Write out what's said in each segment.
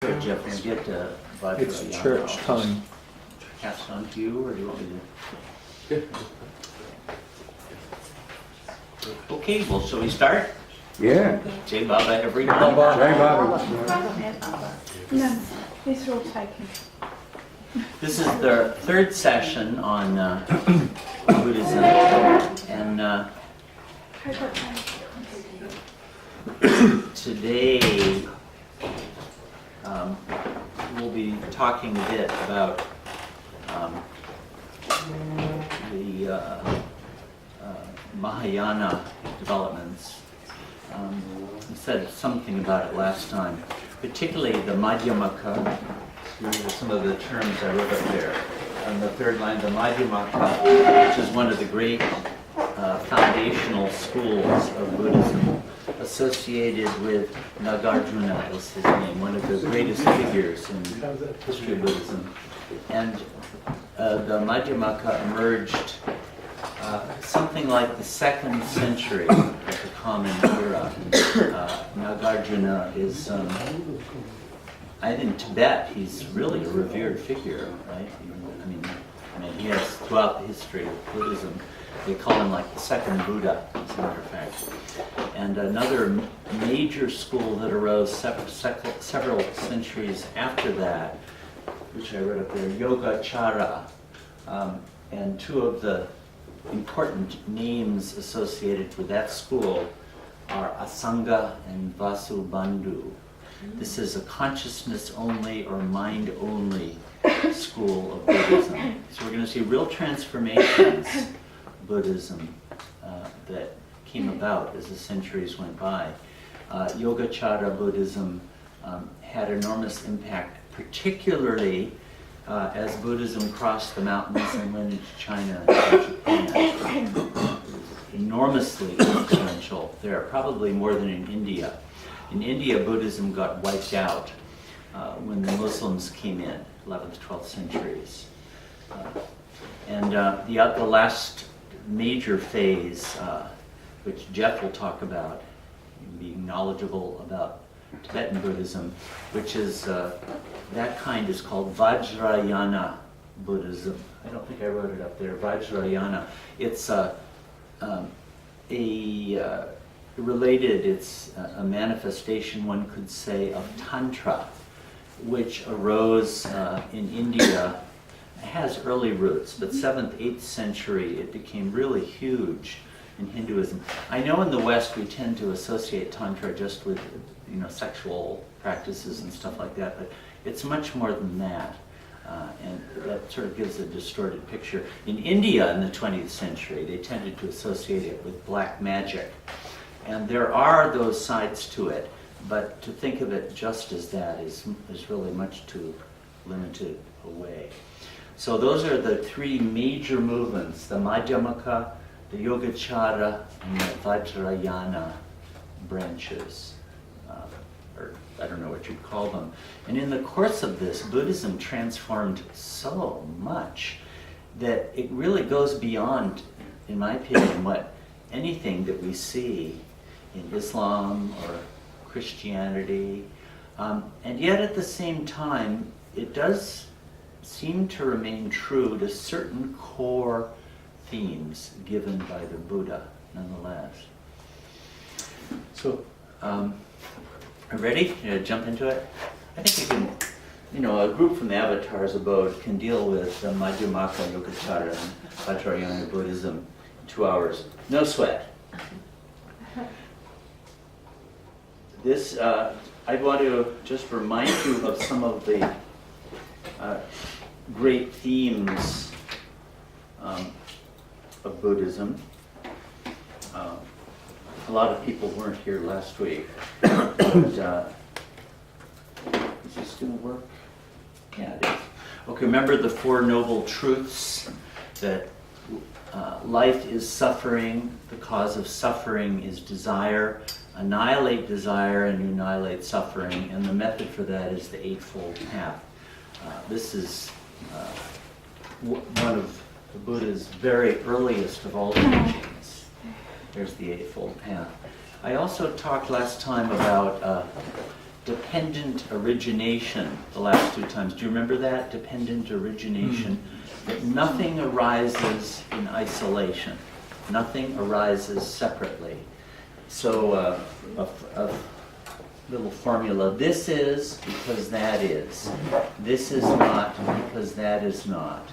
Jeff, and get Vajrayana. It's church time. Pass on to you, or do you want me to? Okay, well, shall we start? Yeah. Jai Baba, everyone. Jai Baba. No, these are all taken. This is the third session on Buddhism, and today we'll be talking a bit about the Mahayana developments. I said something about it last time, particularly the Madyamaka. These are some of the terms I wrote up there. On the third line, the Madyamaka, which is one of the great foundational schools of Buddhism, associated with Nagarjuna is his name, one of the greatest figures in history of Buddhism. And the Madyamaka emerged something like the 2nd century of the Common Era. Nagarjuna is, in Tibet, he's really a revered figure, right? I mean, he has throughout the history of Buddhism. They call him like the second Buddha, as a matter of fact. And another major school that arose several centuries after that, which I read up there, Yogacara. And two of the important names associated with that school are Asanga and Vasubandhu. This is a consciousness-only or mind-only school of Buddhism. So we're going to see real transformations of Buddhism that came about as the centuries went by. Yogacara Buddhism had enormous impact, particularly as Buddhism crossed the mountains and went into China and Japan. It was enormously influential there, probably more than in India. In India, Buddhism got wiped out when the Muslims came in, 11th, 12th centuries. And the last major phase, which Jeff will talk about, being knowledgeable about Tibetan Buddhism, which is, that kind is called Vajrayana Buddhism. I don't think I wrote it up there, Vajrayana. It's it's a manifestation, one could say, of Tantra, which arose in India. It has early roots, but 7th, 8th century, it became really huge in Hinduism. I know in the West we tend to associate Tantra just with, sexual practices and stuff like that, but it's much more than that. And that sort of gives a distorted picture. In India in the 20th century, they tended to associate it with black magic. And there are those sides to it, but to think of it just as that is really much too limited a way. So those are the three major movements, the Madyamaka, the Yogacara, and the Vajrayana branches, or I don't know what you'd call them. And in the course of this, Buddhism transformed so much that it really goes beyond, in my opinion, anything that we see in Islam or Christianity. And yet at the same time, it does seem to remain true to certain core themes given by the Buddha, nonetheless. So, are you ready to jump into it? I think you can, a group from the Avatar's Abode can deal with the Madyamaka, Yogacara, and Vajrayana Buddhism in 2 hours. No sweat. This, I want to just remind you of some of the great themes of Buddhism. A lot of people weren't here last week. But, is this going to work? Yeah, it is. Okay, remember the Four Noble Truths, that life is suffering, the cause of suffering is desire. Annihilate desire and you annihilate suffering, and the method for that is the Eightfold Path. This is one of the Buddha's very earliest of all teachings. There's the Eightfold Path. I also talked last time about dependent origination the last two times. Do you remember that? Dependent origination. That nothing arises in isolation. Nothing arises separately. So a little formula. This is because that is. This is not because that is not.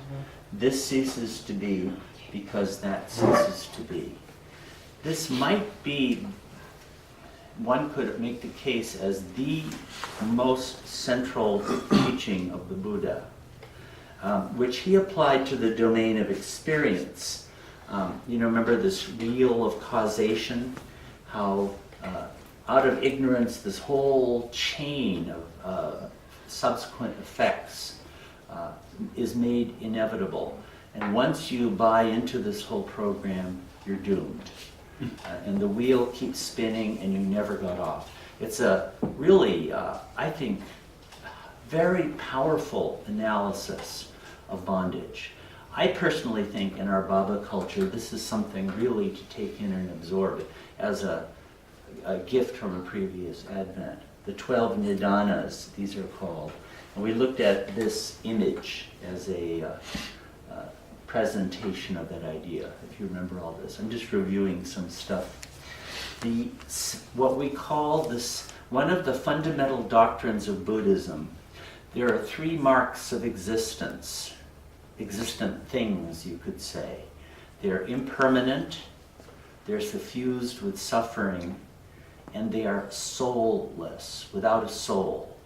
This ceases to be because that ceases to be. This might be, one could make the case as the most central teaching of the Buddha, which he applied to the domain of experience. Remember this wheel of causation? How out of ignorance this whole chain of subsequent effects is made inevitable. And once you buy into this whole program, you're doomed. And the wheel keeps spinning and you never got off. It's a really, I think, very powerful analysis of bondage. I personally think in our Baba culture, this is something really to take in and absorb as a gift from a previous Advent. The 12 Nidanas, these are called. And we looked at this image as a presentation of that idea, if you remember all this. I'm just reviewing some stuff. What we call this, one of the fundamental doctrines of Buddhism, there are three marks of existence, existent things, you could say. They're impermanent, they're suffused with suffering, and they are soulless, without a soul.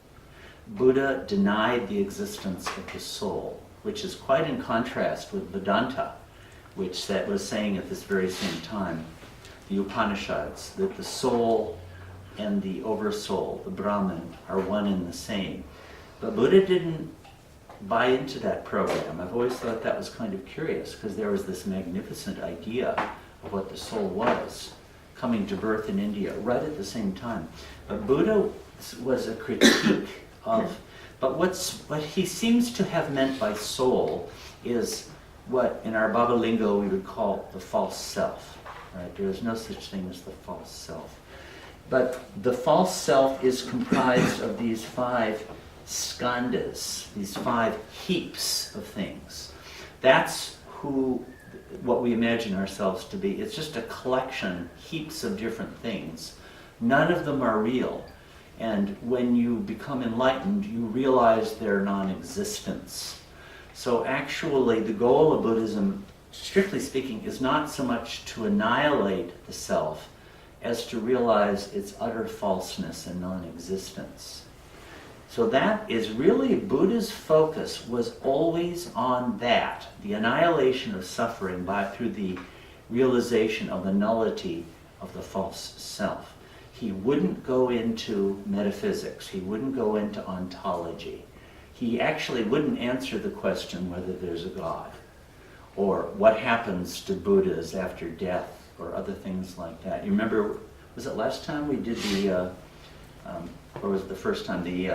Buddha denied the existence of the soul, which is quite in contrast with Vedanta, which that was saying at this very same time, the Upanishads, that the soul and the oversoul, the Brahman, are one and the same. But Buddha didn't buy into that program. I've always thought that was kind of curious, because there was this magnificent idea of what the soul was, coming to birth in India right at the same time. But Buddha was a critique of, but what he seems to have meant by soul is what in our Baba lingo we would call the false self. Right? There is no such thing as the false self. But the false self is comprised of these 5 skandhas, these 5 heaps of things. That's what we imagine ourselves to be. It's just a collection, heaps of different things. None of them are real. And when you become enlightened, you realize their non-existence. So actually, the goal of Buddhism, strictly speaking, is not so much to annihilate the self as to realize its utter falseness and non-existence. So that is really Buddha's focus was always on that, the annihilation of suffering through the realization of the nullity of the false self. He wouldn't go into metaphysics. He wouldn't go into ontology. He actually wouldn't answer the question whether there's a God or what happens to Buddhas after death or other things like that. You remember, was it last time we did or was it the first time, the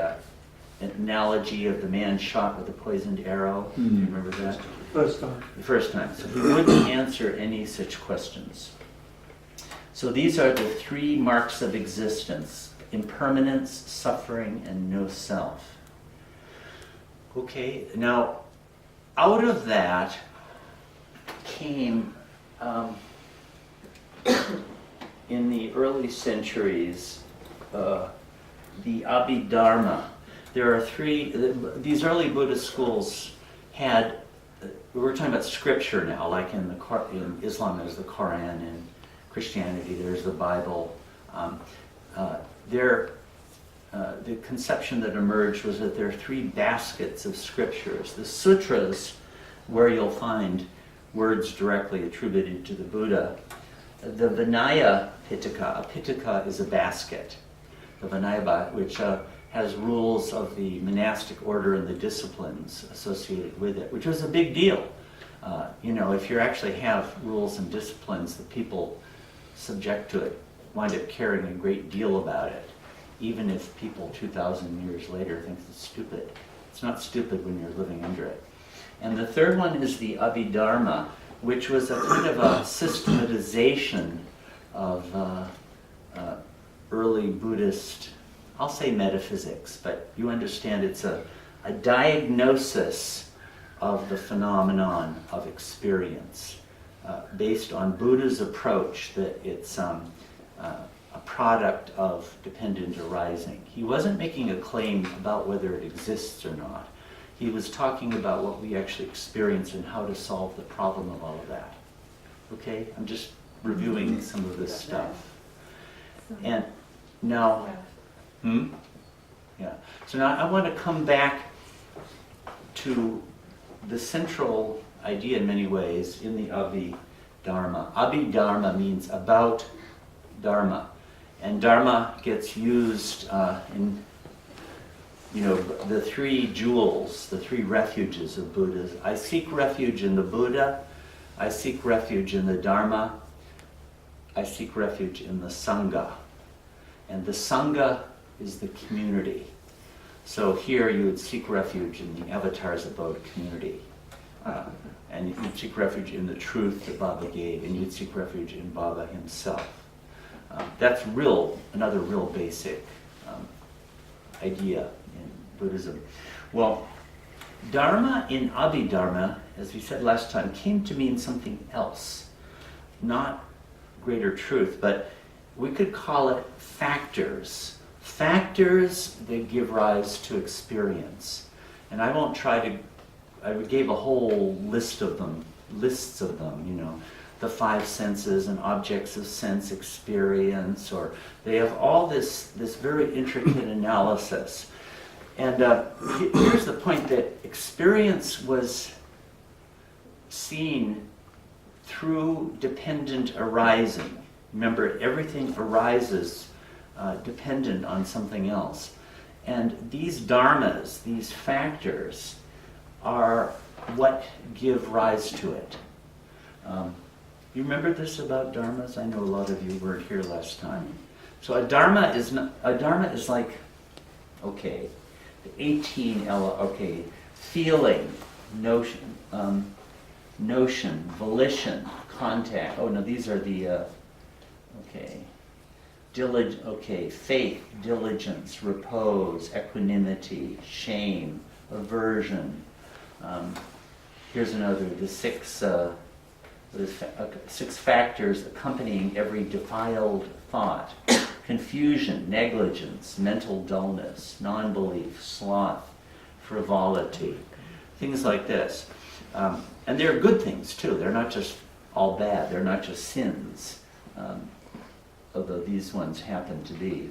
analogy of the man shot with a poisoned arrow? Do you remember that? First time. The first time. So he wouldn't answer any such questions. So these are the 3 marks of existence: impermanence, suffering, and no self. Okay, now out of that came, in the early centuries, the Abhidharma. There are 3, these early Buddhist schools had, we're talking about scripture now, like in Islam there's the Quran, and Christianity there's the Bible. The conception that emerged was that there are 3 baskets of scriptures. The sutras, where you'll find words directly attributed to the Buddha. The Vinaya Pitaka, a Pitaka is a basket. The Vinaya, which has rules of the monastic order and the disciplines associated with it, which was a big deal. If you actually have rules and disciplines, the people subject to it wind up caring a great deal about it, even if people 2,000 years later think it's stupid. It's not stupid when you're living under it. And the third one is the Abhidharma, which was a kind of a systematization of early Buddhist I'll say metaphysics, but you understand it's a diagnosis of the phenomenon of experience based on Buddha's approach that it's a product of dependent arising. He wasn't making a claim about whether it exists or not. He was talking about what we actually experience and how to solve the problem of all of that. Okay? I'm just reviewing some of this stuff. And now, yeah. So now I want to come back to the central idea in many ways in the Abhidharma. Abhidharma means about Dharma. And Dharma gets used in, the three jewels, the three refuges of Buddhism. I seek refuge in the Buddha, I seek refuge in the Dharma, I seek refuge in the Sangha. And the Sangha is the community. So here you would seek refuge in the Avatar's Abode community. And you'd seek refuge in the truth that Baba gave, and you'd seek refuge in Baba himself. That's another real basic idea in Buddhism. Well, Dharma in Abhidharma, as we said last time, came to mean something else. Not greater truth, but we could call it factors. Factors that give rise to experience. And I won't I gave a whole lists of them, the five senses and objects of sense experience, or they have all this very intricate analysis. And here's the point, that experience was seen through dependent arising. Remember, everything arises dependent on something else. And these dharmas, these factors, are what give rise to it. You remember this about dharmas? I know a lot of you weren't here last time. So a dharma is like, okay, the 18 feeling, notion, volition, contact. Oh no, these are the faith, diligence, repose, equanimity, shame, aversion. Here's another, the six factors accompanying every defiled thought: confusion, negligence, mental dullness, non-belief, sloth, frivolity, things like this. And they're good things too. They're not just all bad. They're not just sins, although these ones happen to be.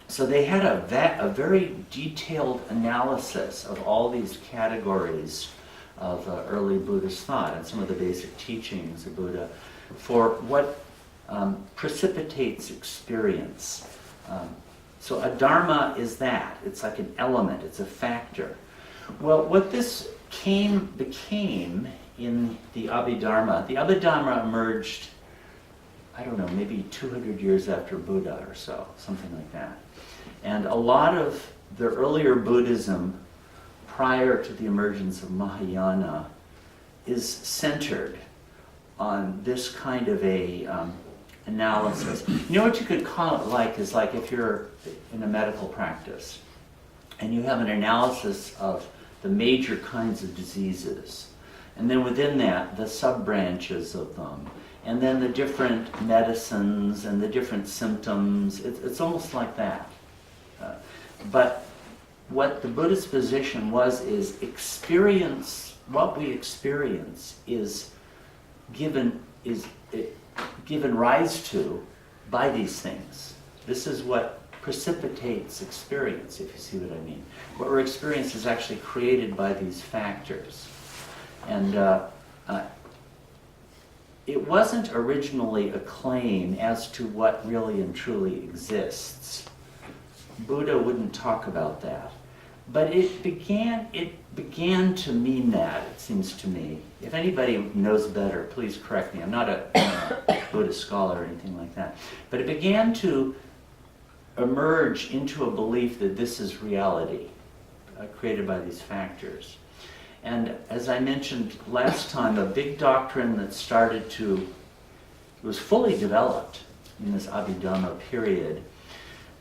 So they had a very detailed analysis of all these categories of early Buddhist thought and some of the basic teachings of Buddha for what precipitates experience. So a dharma is that. It's like an element. It's a factor. Well, what this became in the Abhidharma emerged, I don't know, maybe 200 years after Buddha or so, something like that. And a lot of the earlier Buddhism prior to the emergence of Mahayana is centered on this kind of a analysis. You know what you could call it is like if you're in a medical practice and you have an analysis of the major kinds of diseases, and then within that, the sub-branches of them, and then the different medicines and the different symptoms. It's almost like that. But what the Buddhist position is experience, what we experience is given rise to by these things. This is what precipitates experience, if you see what I mean. What we're experiencing is actually created by these factors. And it wasn't originally a claim as to what really and truly exists. Buddha wouldn't talk about that. But it began to mean that, it seems to me. If anybody knows better, please correct me. I'm not a Buddhist scholar or anything like that. But it began to emerge into a belief that this is reality, created by these factors. And as I mentioned last time, a big doctrine that was fully developed in this Abhidharma period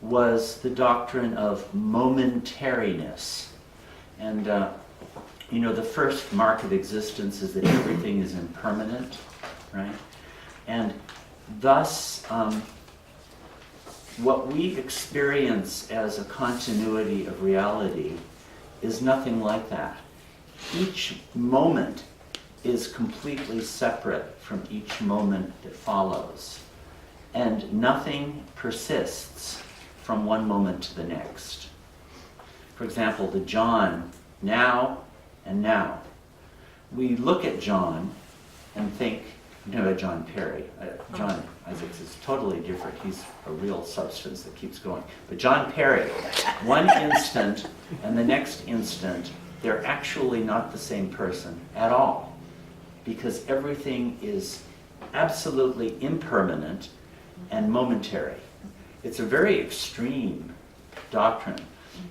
was the doctrine of momentariness. And the first mark of existence is that everything is impermanent, right? And thus, what we experience as a continuity of reality is nothing like that. Each moment is completely separate from each moment that follows. And nothing persists from one moment to the next. For example, the John, now and now. We look at John and think, John Perry. John Isaacs is totally different. He's a real substance that keeps going. But John Perry, one instant and the next instant, they're actually not the same person at all. Because everything is absolutely impermanent and momentary. It's a very extreme doctrine.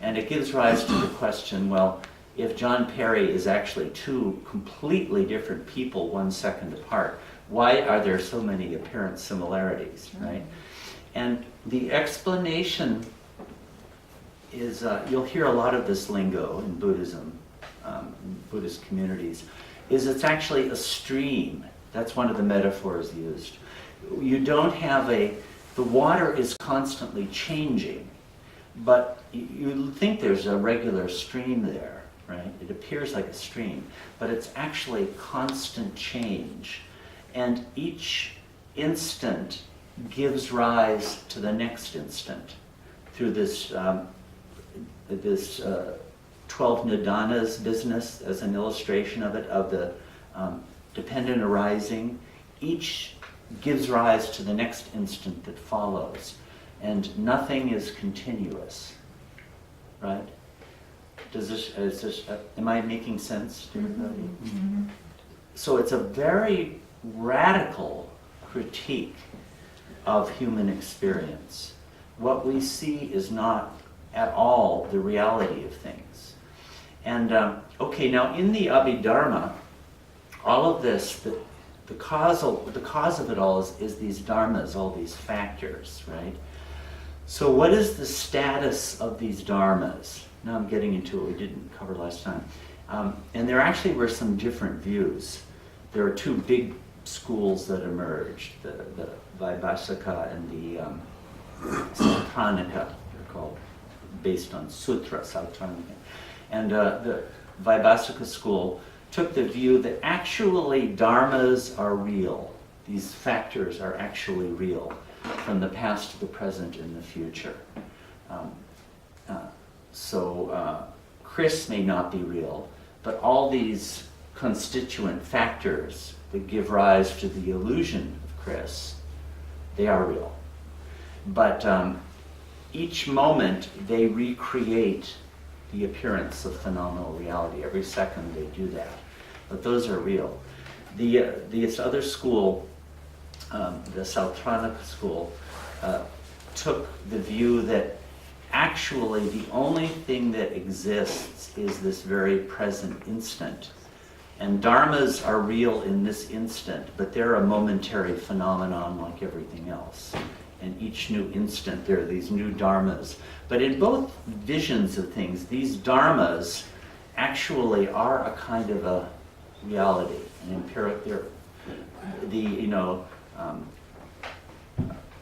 And it gives rise to the question, well, if John Perry is actually two completely different people 1 second apart, why are there so many apparent similarities, right? And the explanation is, you'll hear a lot of this lingo in Buddhism, Buddhist communities, is it's actually a stream. That's one of the metaphors used. You don't have the water is constantly changing, but you think there's a regular stream there, right? It appears like a stream, but it's actually constant change. And each instant gives rise to the next instant through this 12 nidanas business as an illustration of it, of the dependent arising. Each gives rise to the next instant that follows. And nothing is continuous, right? Am I making sense to everybody? Mm-hmm. So it's a very radical critique of human experience. What we see is not at all the reality of things. And now in the Abhidharma, all of this, the cause of it all is these dharmas, all these factors, right? So what is the status of these dharmas? Now I'm getting into what we didn't cover last time. And there actually were some different views. There are two big schools that emerged, the Vaibhasika and the Sautranika, they're called, based on sutra, Sautranika. And the Vaibhasika school took the view that actually dharmas are real. These factors are actually real, from the past to the present and the future. So Chris may not be real, but all these constituent factors that give rise to the illusion of Chris, they are real. But each moment they recreate the appearance of phenomenal reality. Every second they do that. But those are real. This other school, the Sautranika school, took the view that actually the only thing that exists is this very present instant. And dharmas are real in this instant, but they're a momentary phenomenon like everything else. And each new instant there are these new dharmas. But in both visions of things, these dharmas actually are a kind of a reality, an empiric.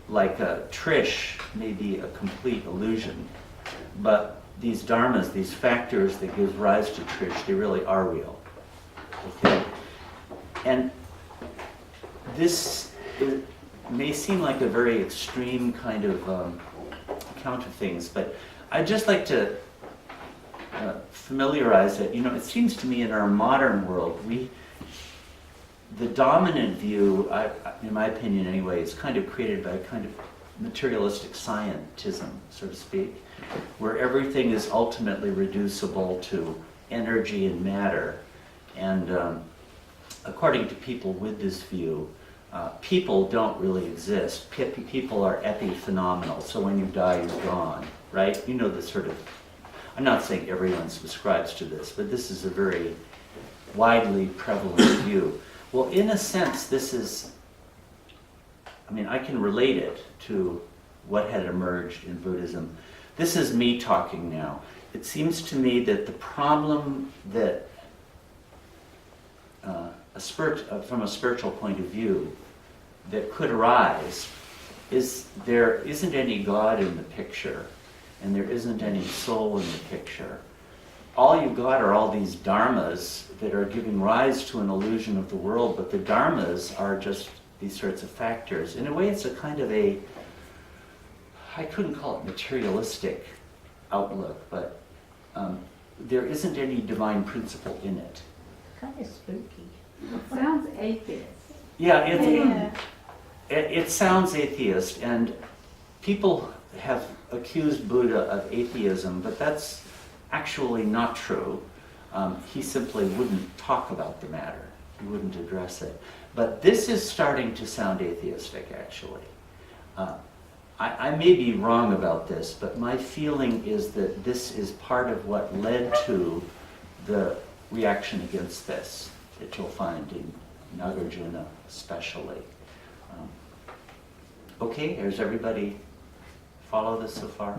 Like Trish may be a complete illusion, but these dharmas, these factors that give rise to Trish, they really are real. Okay, and this may seem like a very extreme kind of account of things, but I'd just like to familiarize it. It seems to me in our modern world, the dominant view, in my opinion anyway, is kind of created by a kind of materialistic scientism, so to speak, where everything is ultimately reducible to energy and matter. And according to people with this view, people don't really exist. People are epiphenomenal, so when you die, you're gone, right? This sort of, I'm not saying everyone subscribes to this, but this is a very widely prevalent view. Well, in a sense, this is, I can relate it to what had emerged in Buddhism. This is me talking now. It seems to me that the problem that, from a spiritual point of view, that could arise is there isn't any God in the picture, and there isn't any soul in the picture. All you've got are all these dharmas that are giving rise to an illusion of the world, but the dharmas are just these sorts of factors. In a way, it's a kind of a, I couldn't call it materialistic outlook, but there isn't any divine principle in it. Kind of spooky. Sounds atheist. Yeah, Yeah. it sounds atheist, and people have accused Buddha of atheism, but that's actually not true. He simply wouldn't talk about the matter. He wouldn't address it. But this is starting to sound atheistic, actually. I may be wrong about this, but my feeling is that this is part of what led to the reaction against this that you'll find in Nagarjuna especially. Okay, does everybody follow this so far?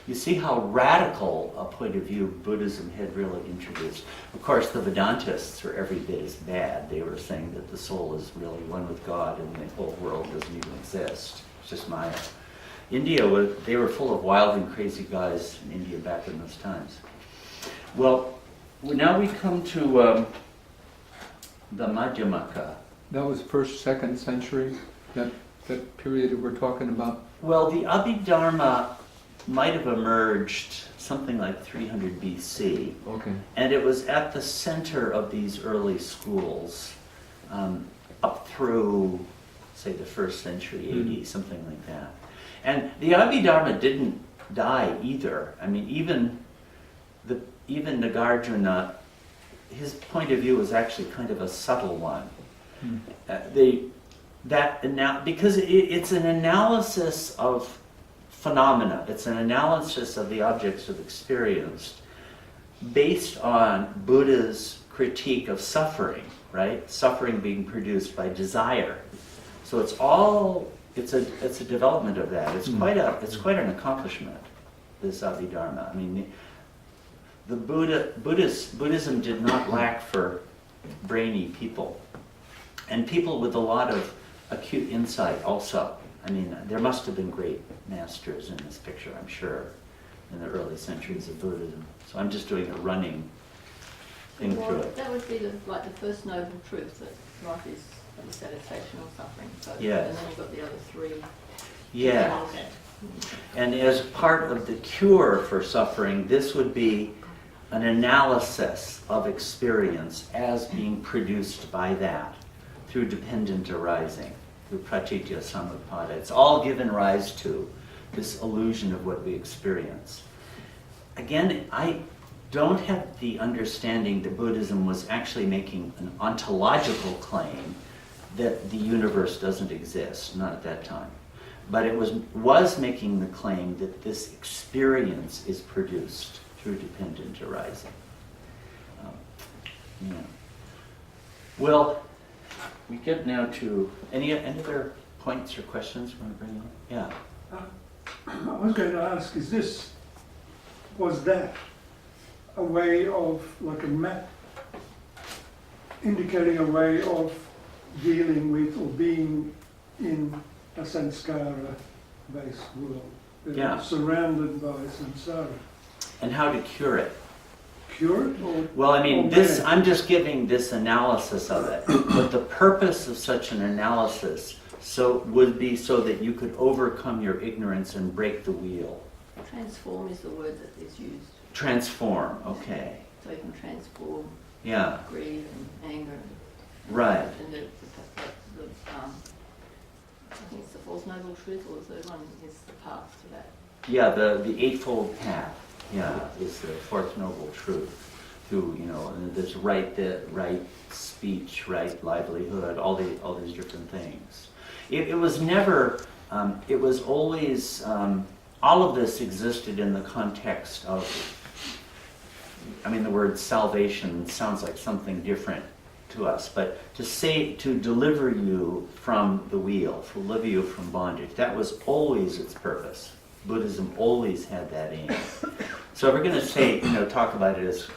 You see how radical a point of view Buddhism had really introduced. Of course, the Vedantists were every bit as bad. They were saying that the soul is really one with God and the whole world doesn't even exist. It's just Maya. They were full of wild and crazy guys in India back in those times. Well, now we come to the Madyamaka. That was first, second century, that period we're talking about? Well, the Abhidharma might have emerged something like 300 BC. Okay. And it was at the center of these early schools, up through, say, the 1st century AD, something like that. And the Abhidharma didn't die either. I mean, even Nagarjuna, his point of view was actually kind of a subtle one. Because it's an analysis of phenomena. It's an analysis of the objects of experience based on Buddha's critique of suffering, right? Suffering being produced by desire. So it's a development of that. It's quite an accomplishment, this Abhidharma. I mean, Buddhism did not lack for brainy people, and people with a lot of acute insight also. I mean, there must have been great masters in this picture, I'm sure, in the early centuries of Buddhism. So I'm just doing a running thing through it. That would be the first noble truth, that life is dissatisfaction or suffering. So, Yes. And then you've got the other three. Yeah. And as part of the cure for suffering, this would be an analysis of experience as being produced by that, through dependent arising, through pratitya samutpada. It's all given rise to this illusion of what we experience. Again, I don't have the understanding that Buddhism was actually making an ontological claim that the universe doesn't exist, not at that time. But it was making the claim that this experience is produced through dependent arising. Well, we get now to any other points or questions you want to bring in? Yeah. I was going to ask, was that a way of, like a map, indicating a way of dealing with or being in a samskara-based world? Yeah. Surrounded by samsara. And how to cure it. Cure it? Or, Well, I mean, or I'm just giving this analysis of it. But the purpose of such an analysis would be so that you could overcome your ignorance and break the wheel. Transform is the word that is used. Transform, okay. So you can transform Yeah, greed and anger. right. And I think it's the Fourth Noble Truth, or the third one is the path to that. Yeah, the Eightfold Path, is the Fourth Noble Truth. Through, and there's right speech, right livelihood, all these different things. It was never, it was always, all of this existed in the context of, the word salvation sounds like something different to us, but to deliver you from the wheel, to deliver you from bondage. That was always its purpose. Buddhism always had that aim. So if we're going to talk about it as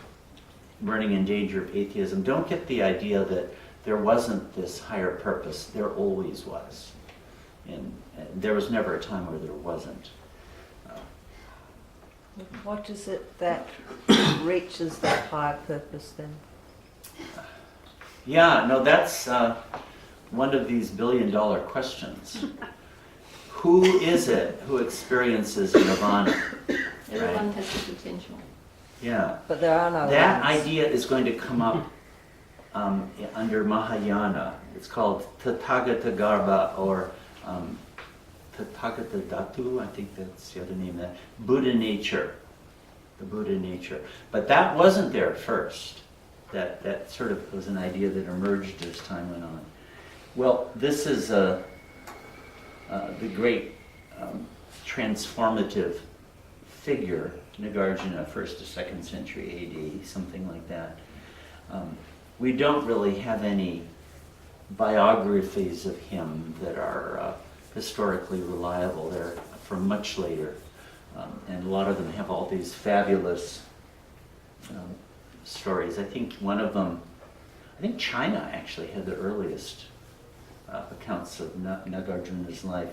running in danger of atheism, don't get the idea that there wasn't this higher purpose. There always was. And there was never a time where there wasn't. What is it that reaches that higher purpose then? Yeah, no, that's one of these billion-dollar questions. Who is it who experiences nirvana? Everyone has the potential. Yeah. But there are no That ones. idea is going to come up under Mahayana. It's called Tathagata Garbha, or Tathagata Dhatu, I think that's the other name of that. Buddha nature. The Buddha nature. But that wasn't there at first. That sort of was an idea that emerged as time went on. Well, this is the great transformative figure, Nagarjuna, 1st to 2nd century AD, something like that. We don't really have any biographies of him that are historically reliable. They're from much later. And a lot of them have all these fabulous stories. I think one of them, I think China actually had the earliest accounts of Nagarjuna's life.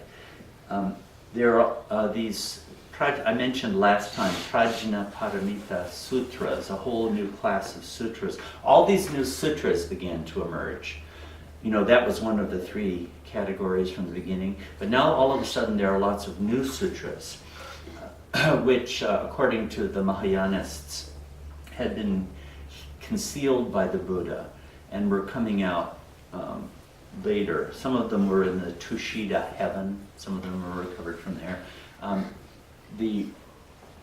There are these, I mentioned last time, Prajnaparamita Sutras, a whole new class of sutras. All these new sutras began to emerge. That was one of the 3 categories from the beginning. But now all of a sudden there are lots of new sutras, which, according to the Mahayanists, had been concealed by the Buddha and were coming out later. Some of them were in the Tushita heaven. Some of them were recovered from there. The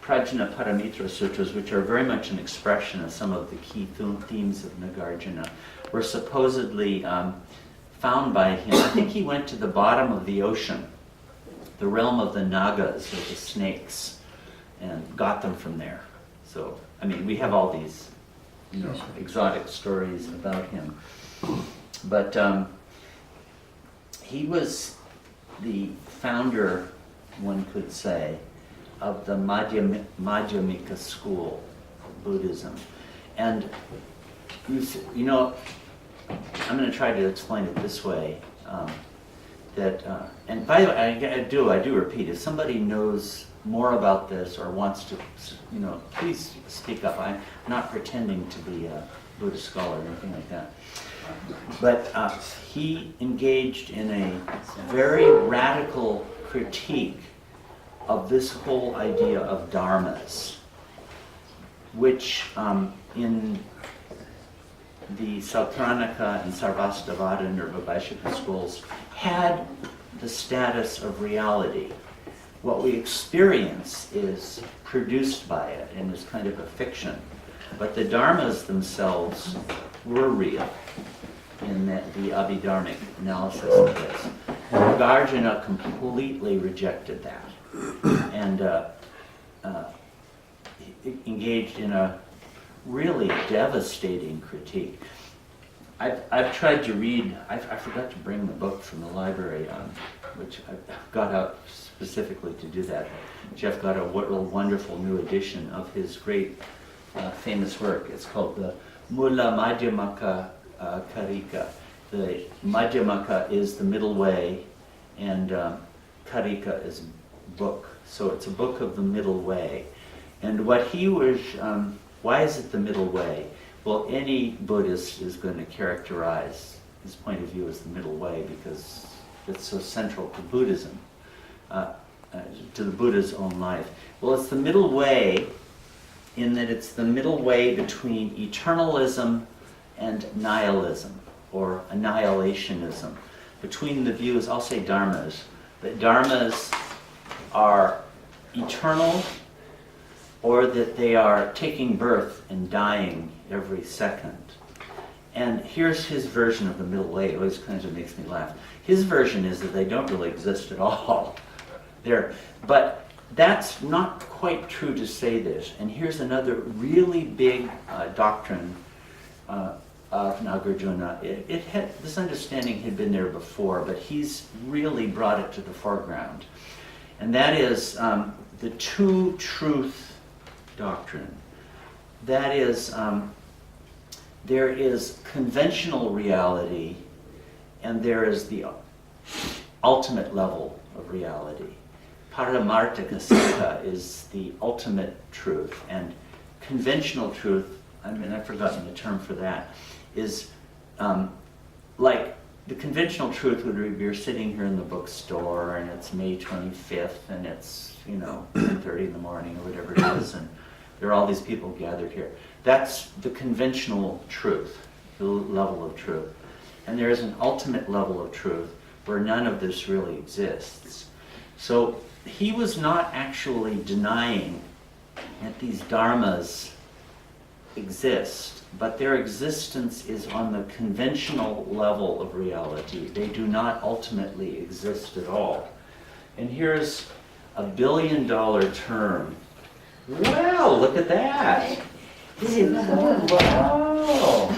Prajnaparamita Sutras, which are very much an expression of some of the key themes of Nagarjuna, were supposedly found by him. I think he went to the bottom of the ocean, the realm of the Nagas, or the snakes, and got them from there. So, we have all these exotic stories about him. But he was the founder, one could say, of the Madyamaka school of Buddhism. And, I'm going to try to explain it this way, and by the way, I do repeat, if somebody knows more about this or wants to, please speak up. I'm not pretending to be a Buddhist scholar or anything like that. But he engaged in a very radical critique of this whole idea of dharmas, which in the Sautrantika and Sarvastivada and Nirvabaishaka schools had the status of reality. What we experience is produced by it and is kind of a fiction. But the dharmas themselves were real in the Abhidharmic analysis of this. Nagarjuna completely rejected that and engaged in a really devastating critique. I've tried to read, I forgot to bring the book from the library, which I got out specifically to do that. Jeff got a wonderful new edition of his great famous work. It's called the Mula Madyamaka Karika. The Madyamaka is the middle way, and Karika is book. So it's a book of the middle way. And what he was, why is it the middle way? Well, any Buddhist is going to characterize his point of view as the middle way because it's so central to Buddhism, to the Buddha's own life. Well, it's the middle way in that it's the middle way between eternalism and nihilism, or annihilationism. Between the views, I'll say dharmas, that dharmas are eternal, or that they are taking birth and dying every second. And here's his version of the middle way. It always kind of makes me laugh. His version is that they don't really exist at all. But that's not quite true to say this. And here's another really big doctrine of Nagarjuna, it had, this understanding had been there before, but he's really brought it to the foreground. And that is the two truth doctrine. That is, there is conventional reality and there is the ultimate level of reality. Paramarthika Sakha is the ultimate truth, and conventional truth, I mean, I've forgotten the term for that, is like the conventional truth would be you're sitting here in the bookstore and it's May 25th and it's, 10:30 in the morning or whatever it is, and there are all these people gathered here. That's the conventional truth, the level of truth. And there is an ultimate level of truth where none of this really exists. So he was not actually denying that these dharmas exist, but their existence is on the conventional level of reality. They do not ultimately exist at all. And here's a $1 billion term. Wow, look at that! Wow!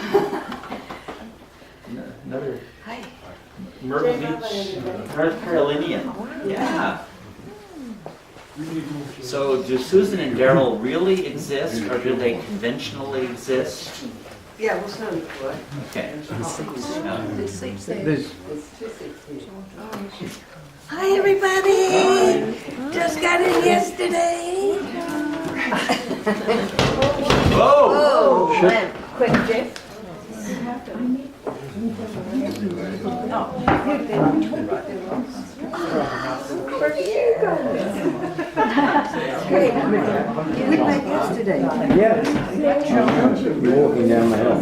Another Myrtle Beach, North Carolinian. Yeah. So do Susan and Daryl really exist, or do they conventionally exist? Yeah, we'll send it to her. Okay. Hi, everybody. Just got in yesterday. Whoa! Oh, man. Quick, Jeff. Where did you go? Great. We met yesterday. You're walking down the hill.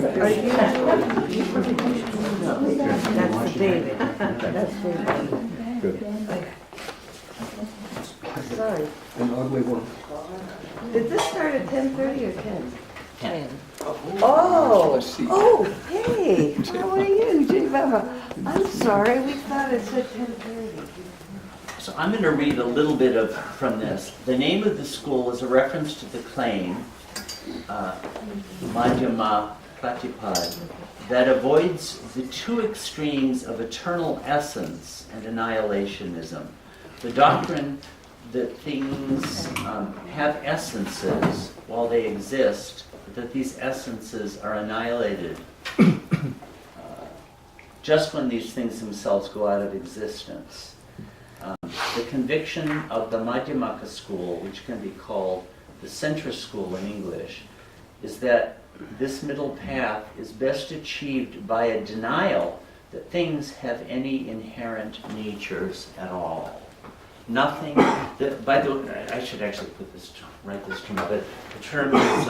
That's David. That's David. Good. Sorry. An ugly one. Did this start at 10:30 or 10? 10. Oh, hey, how are you, Jivama? I'm sorry, we thought it said 10:30. So I'm going to read a little bit from this. The name of the school is a reference to the claim, Madyamaka, that avoids the two extremes of eternal essence and annihilationism. The doctrine that things have essences while they exist, but that these essences are annihilated just when these things themselves go out of existence. The conviction of the Madyamaka school, which can be called the centrist school in English, is that this middle path is best achieved by a denial that things have any inherent natures at all. Nothing, by the way, I should actually write this term, but the term is,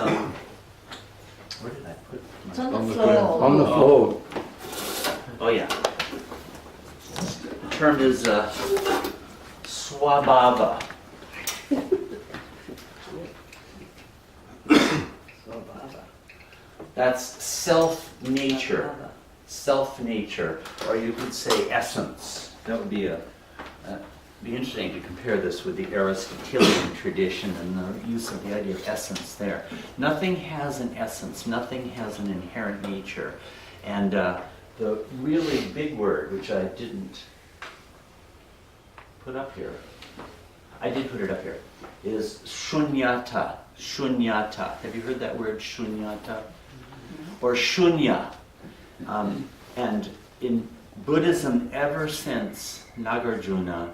where did I put it? It's on the floor. On the floor. Oh yeah. The term is swabhava. That's self-nature. Self-nature, or you could say essence. That would be be interesting to compare this with the Aristotelian tradition and the use of the idea of essence there. Nothing has an essence. Nothing has an inherent nature. And the really big word, which I didn't put up here, I did put it up here, is shunyata. Shunyata. Have you heard that word, shunyata? Or shunya. And in Buddhism, ever since Nagarjuna,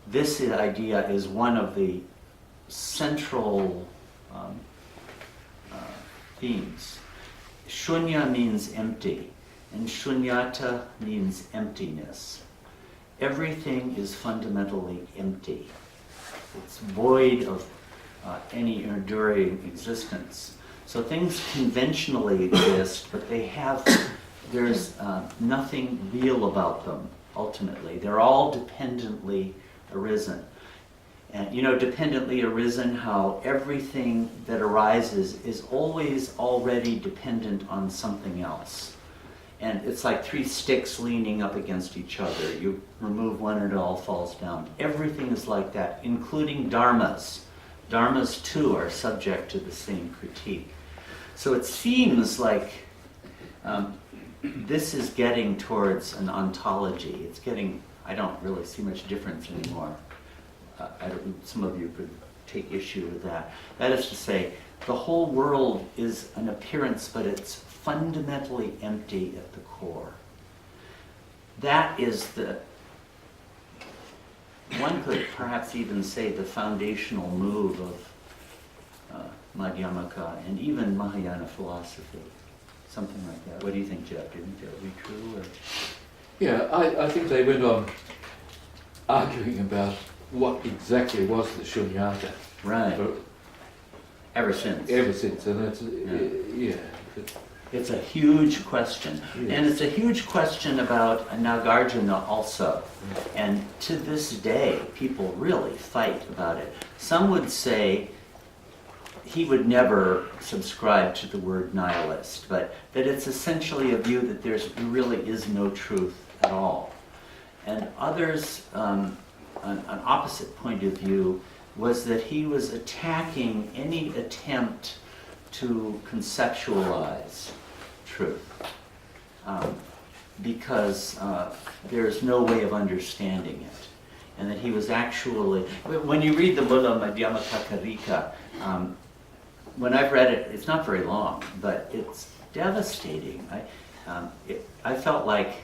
this idea is one of the central themes. Shunya means empty, and shunyata means emptiness. Everything is fundamentally empty. It's void of any enduring existence. So things conventionally exist, but there's nothing real about them, ultimately. They're all dependently arisen. And dependently arisen, how everything that arises is always already dependent on something else. And it's like three sticks leaning up against each other. You remove one and it all falls down. Everything is like that, including dharmas. Dharmas, too, are subject to the same critique. So it seems like This is getting towards an ontology. It's getting, I don't really see much difference anymore. Some of you could take issue with that. That is to say, the whole world is an appearance, but it's fundamentally empty at the core. That is one could perhaps even say the foundational move of Madyamaka and even Mahayana philosophy. Something like that. What do you think, Jeff? Do you think that would be true? Or? Yeah, I think they went on arguing about what exactly was the shunyata. Right. Ever since. And that's, yeah. It's a huge question. Yes. And it's a huge question about Nagarjuna also. And to this day, people really fight about it. Some would say he would never subscribe to the word nihilist, but that it's essentially a view that there really is no truth at all. And others, an opposite point of view, was that he was attacking any attempt to conceptualize truth, because there's no way of understanding it. And that he was actually, when you read the Buddha Madyamaka Karika, when I've read it, it's not very long, but it's devastating. I felt like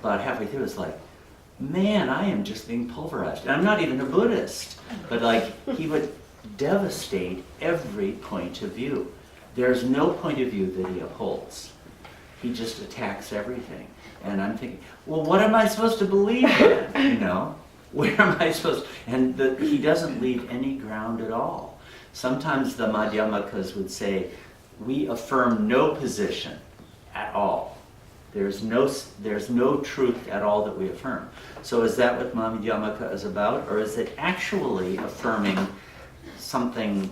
about halfway through, it's like, man, I am just being pulverized. And I'm not even a Buddhist, but like he would devastate every point of view. There's no point of view that he upholds. He just attacks everything. And I'm thinking, well, what am I supposed to believe in? You know, where am I supposed to? And he doesn't leave any ground at all. Sometimes the Madhyamakas would say, we affirm no position at all. There's no truth at all that we affirm. So is that what Madhyamaka is about? Or is it actually affirming something?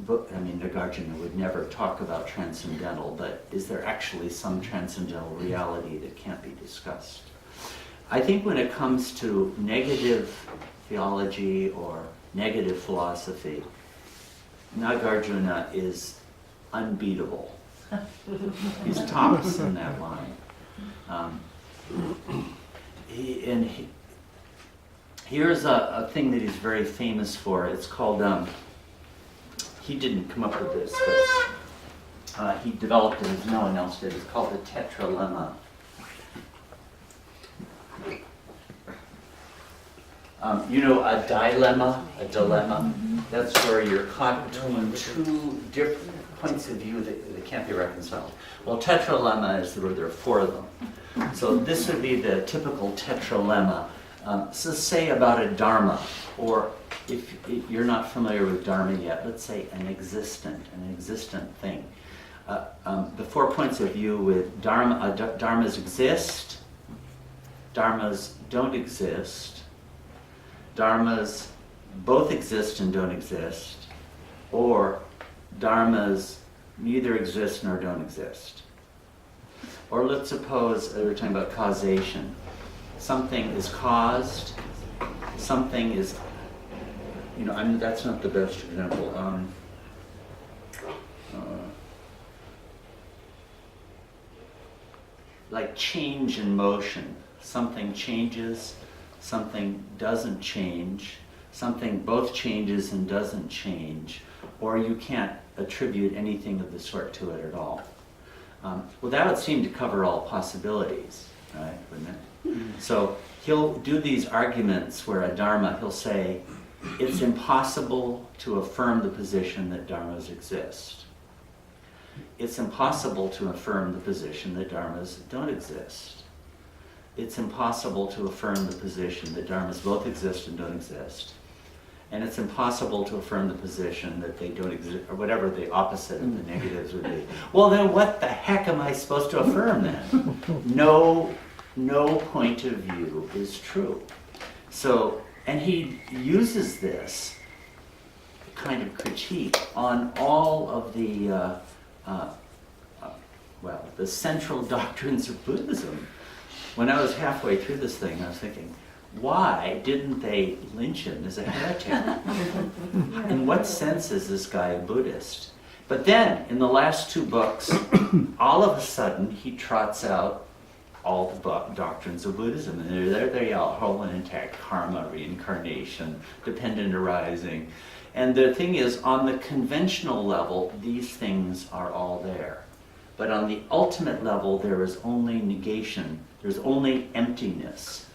Nagarjuna would never talk about transcendental, but is there actually some transcendental reality that can't be discussed? I think when it comes to negative theology or negative philosophy, Nagarjuna is unbeatable. He's tops in that line. Here's a thing that he's very famous for. It's called, he didn't come up with this, but he developed it as no one else did. It's called the tetralemma. A dilemma, that's where you're caught between two different points of view that can't be reconciled. Well, tetralemma is where there are four of them. So this would be the typical tetralemma. So say about a dharma, or if you're not familiar with dharma yet, let's say an existent thing. The 4 points of view with dharma, dharmas exist, dharmas don't exist, dharmas both exist and don't exist, or dharmas neither exist nor don't exist. Or let's suppose we're talking about causation. Something is caused, something is, that's not the best example. Like change in motion. Something changes, something doesn't change, something both changes and doesn't change, or you can't attribute anything of the sort to it at all. Well, that would seem to cover all possibilities, right, wouldn't it? So he'll do these arguments where a dharma, he'll say, it's impossible to affirm the position that dharmas exist. It's impossible to affirm the position that dharmas don't exist. It's impossible to affirm the position that dharmas both exist and don't exist. And it's impossible to affirm the position that they don't exist, or whatever the opposite of the negatives would be. Well, then what the heck am I supposed to affirm then? No point of view is true. So, and he uses this kind of critique on all of the central doctrines of Buddhism. When I was halfway through this thing, I was thinking, why didn't they lynch him as a heretic? In what sense is this guy a Buddhist? But then, in the last two books, all of a sudden, he trots out all the doctrines of Buddhism, and they're all whole and intact: karma, reincarnation, dependent arising. And the thing is, on the conventional level, these things are all there. But on the ultimate level, there is only negation, there's only emptiness,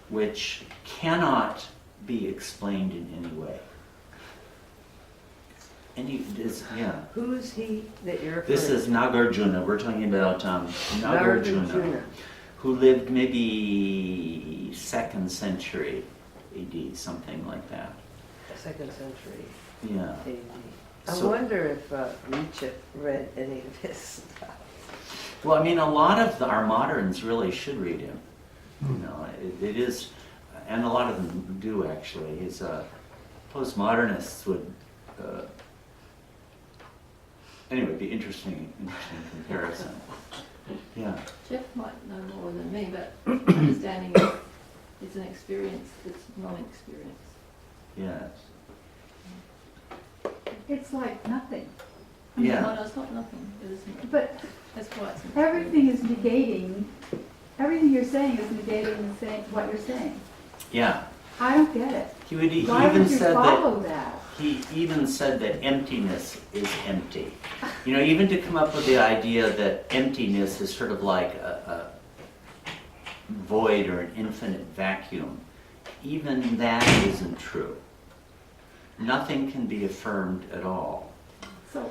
which cannot be explained in any way. Who is he that you're referring This is to? Nagarjuna. We're talking about Nagarjuna, who lived maybe 2nd century AD, something like that. 2nd century Yeah. AD. I So- wonder if Nietzsche read any of his stuff. Well, I mean, a lot of our moderns really should read him. You know, it is, and a lot of them do actually. His postmodernists would, anyway, be interesting comparison. Yeah. Jeff might know more than me, but understanding is an experience that's non-experience. Yes. It's like nothing. Yeah. No, it's not nothing. It isn't. But That's why it's an everything is negating, everything you're saying is negating what you're saying. Yeah. I don't get it. He Why even would you said that. follow that? He even said that emptiness is empty. You know, even to come up with the idea that emptiness is sort of like a void or an infinite vacuum, even that isn't true. Nothing can be affirmed at all. So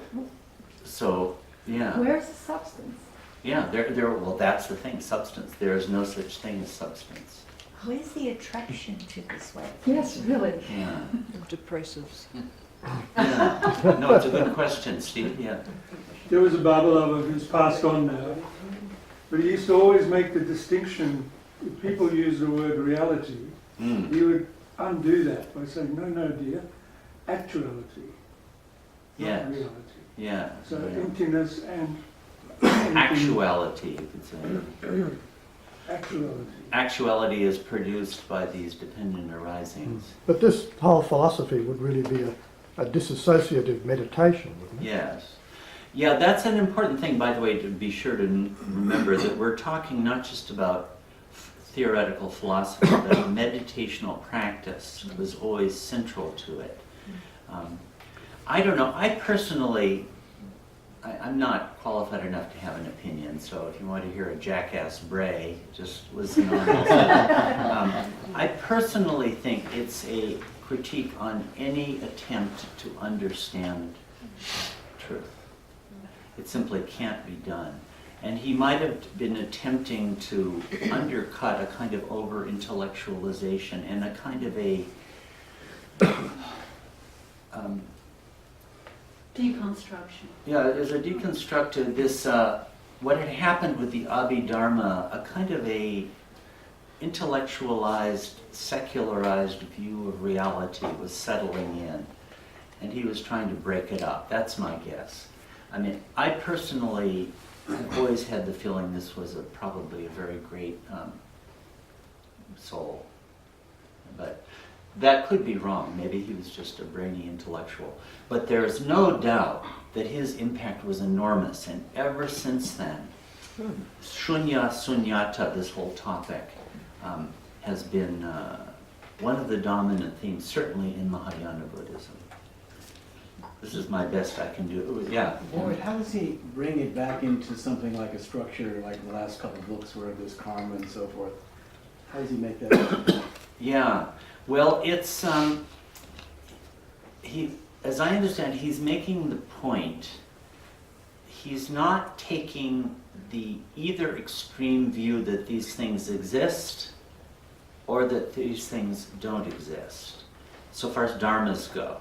So, yeah. where's the substance? Yeah, well, that's the thing, substance. There is no such thing as substance. Where's the attraction to this way? Yes, really. Yeah. Depressives. Yeah. No, it's a good question, Steve. Yeah. There was a Bible lover who's passed on now, but he used to always make the distinction, if people use the word reality, Mm. he would undo that by saying, no, dear, actuality, not Yes. reality. Yeah. So Yeah. emptiness and Actuality, you could say. actuality. Actuality is produced by these dependent arisings. But this whole philosophy would really be a disassociative meditation, wouldn't it? Yes. Yeah, that's an important thing, by the way, to be sure to remember that we're talking not just about theoretical philosophy, but a meditational practice was always central to it. I don't know, I personally, I'm not qualified enough to have an opinion, so if you want to hear a jackass bray, just listen on this. I personally think it's a critique on any attempt to understand truth. It simply can't be done. And he might have been attempting to undercut a kind of over-intellectualization and a kind of a Deconstruction. yeah, as a deconstructed, this, what had happened with the Abhidharma, a kind of a intellectualized, secularized view of reality was settling in. And he was trying to break it up. That's my guess. I mean, I personally have always had the feeling this was probably a very great soul. But that could be wrong. Maybe he was just a brainy intellectual. But there's no doubt that his impact was enormous. And ever since then, shunya, sunyata, this whole topic, has been one of the dominant themes, certainly in Mahayana Buddhism. This is my best I can do. Yeah. Boyd, how does he bring it back into something like a structure, like the last couple of books where there's karma and so forth? How does he make that happen? Yeah. Well, it's as I understand, he's making the point. He's not taking the either extreme view that these things exist or that these things don't exist, so far as dharmas go.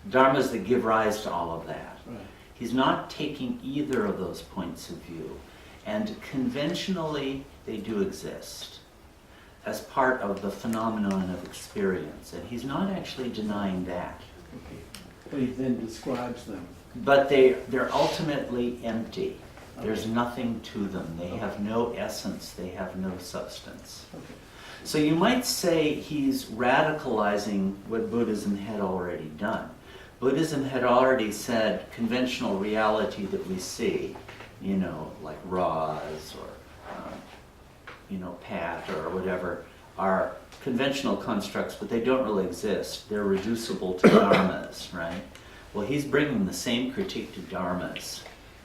Dharmas that give rise to all of that. Right. He's not taking either of those points of view. And conventionally, they do exist as part of the phenomenon of experience. And he's not actually denying that. Okay. But he then describes them. But they're ultimately empty. There's nothing to them. They have no essence. They have no substance. Okay. So you might say he's radicalizing what Buddhism had already done. Buddhism had already said conventional reality that we see, you know, like Ra's or, Pat or whatever, are conventional constructs, but they don't really exist. They're reducible to dharmas, right? Well, he's bringing the same critique to dharmas.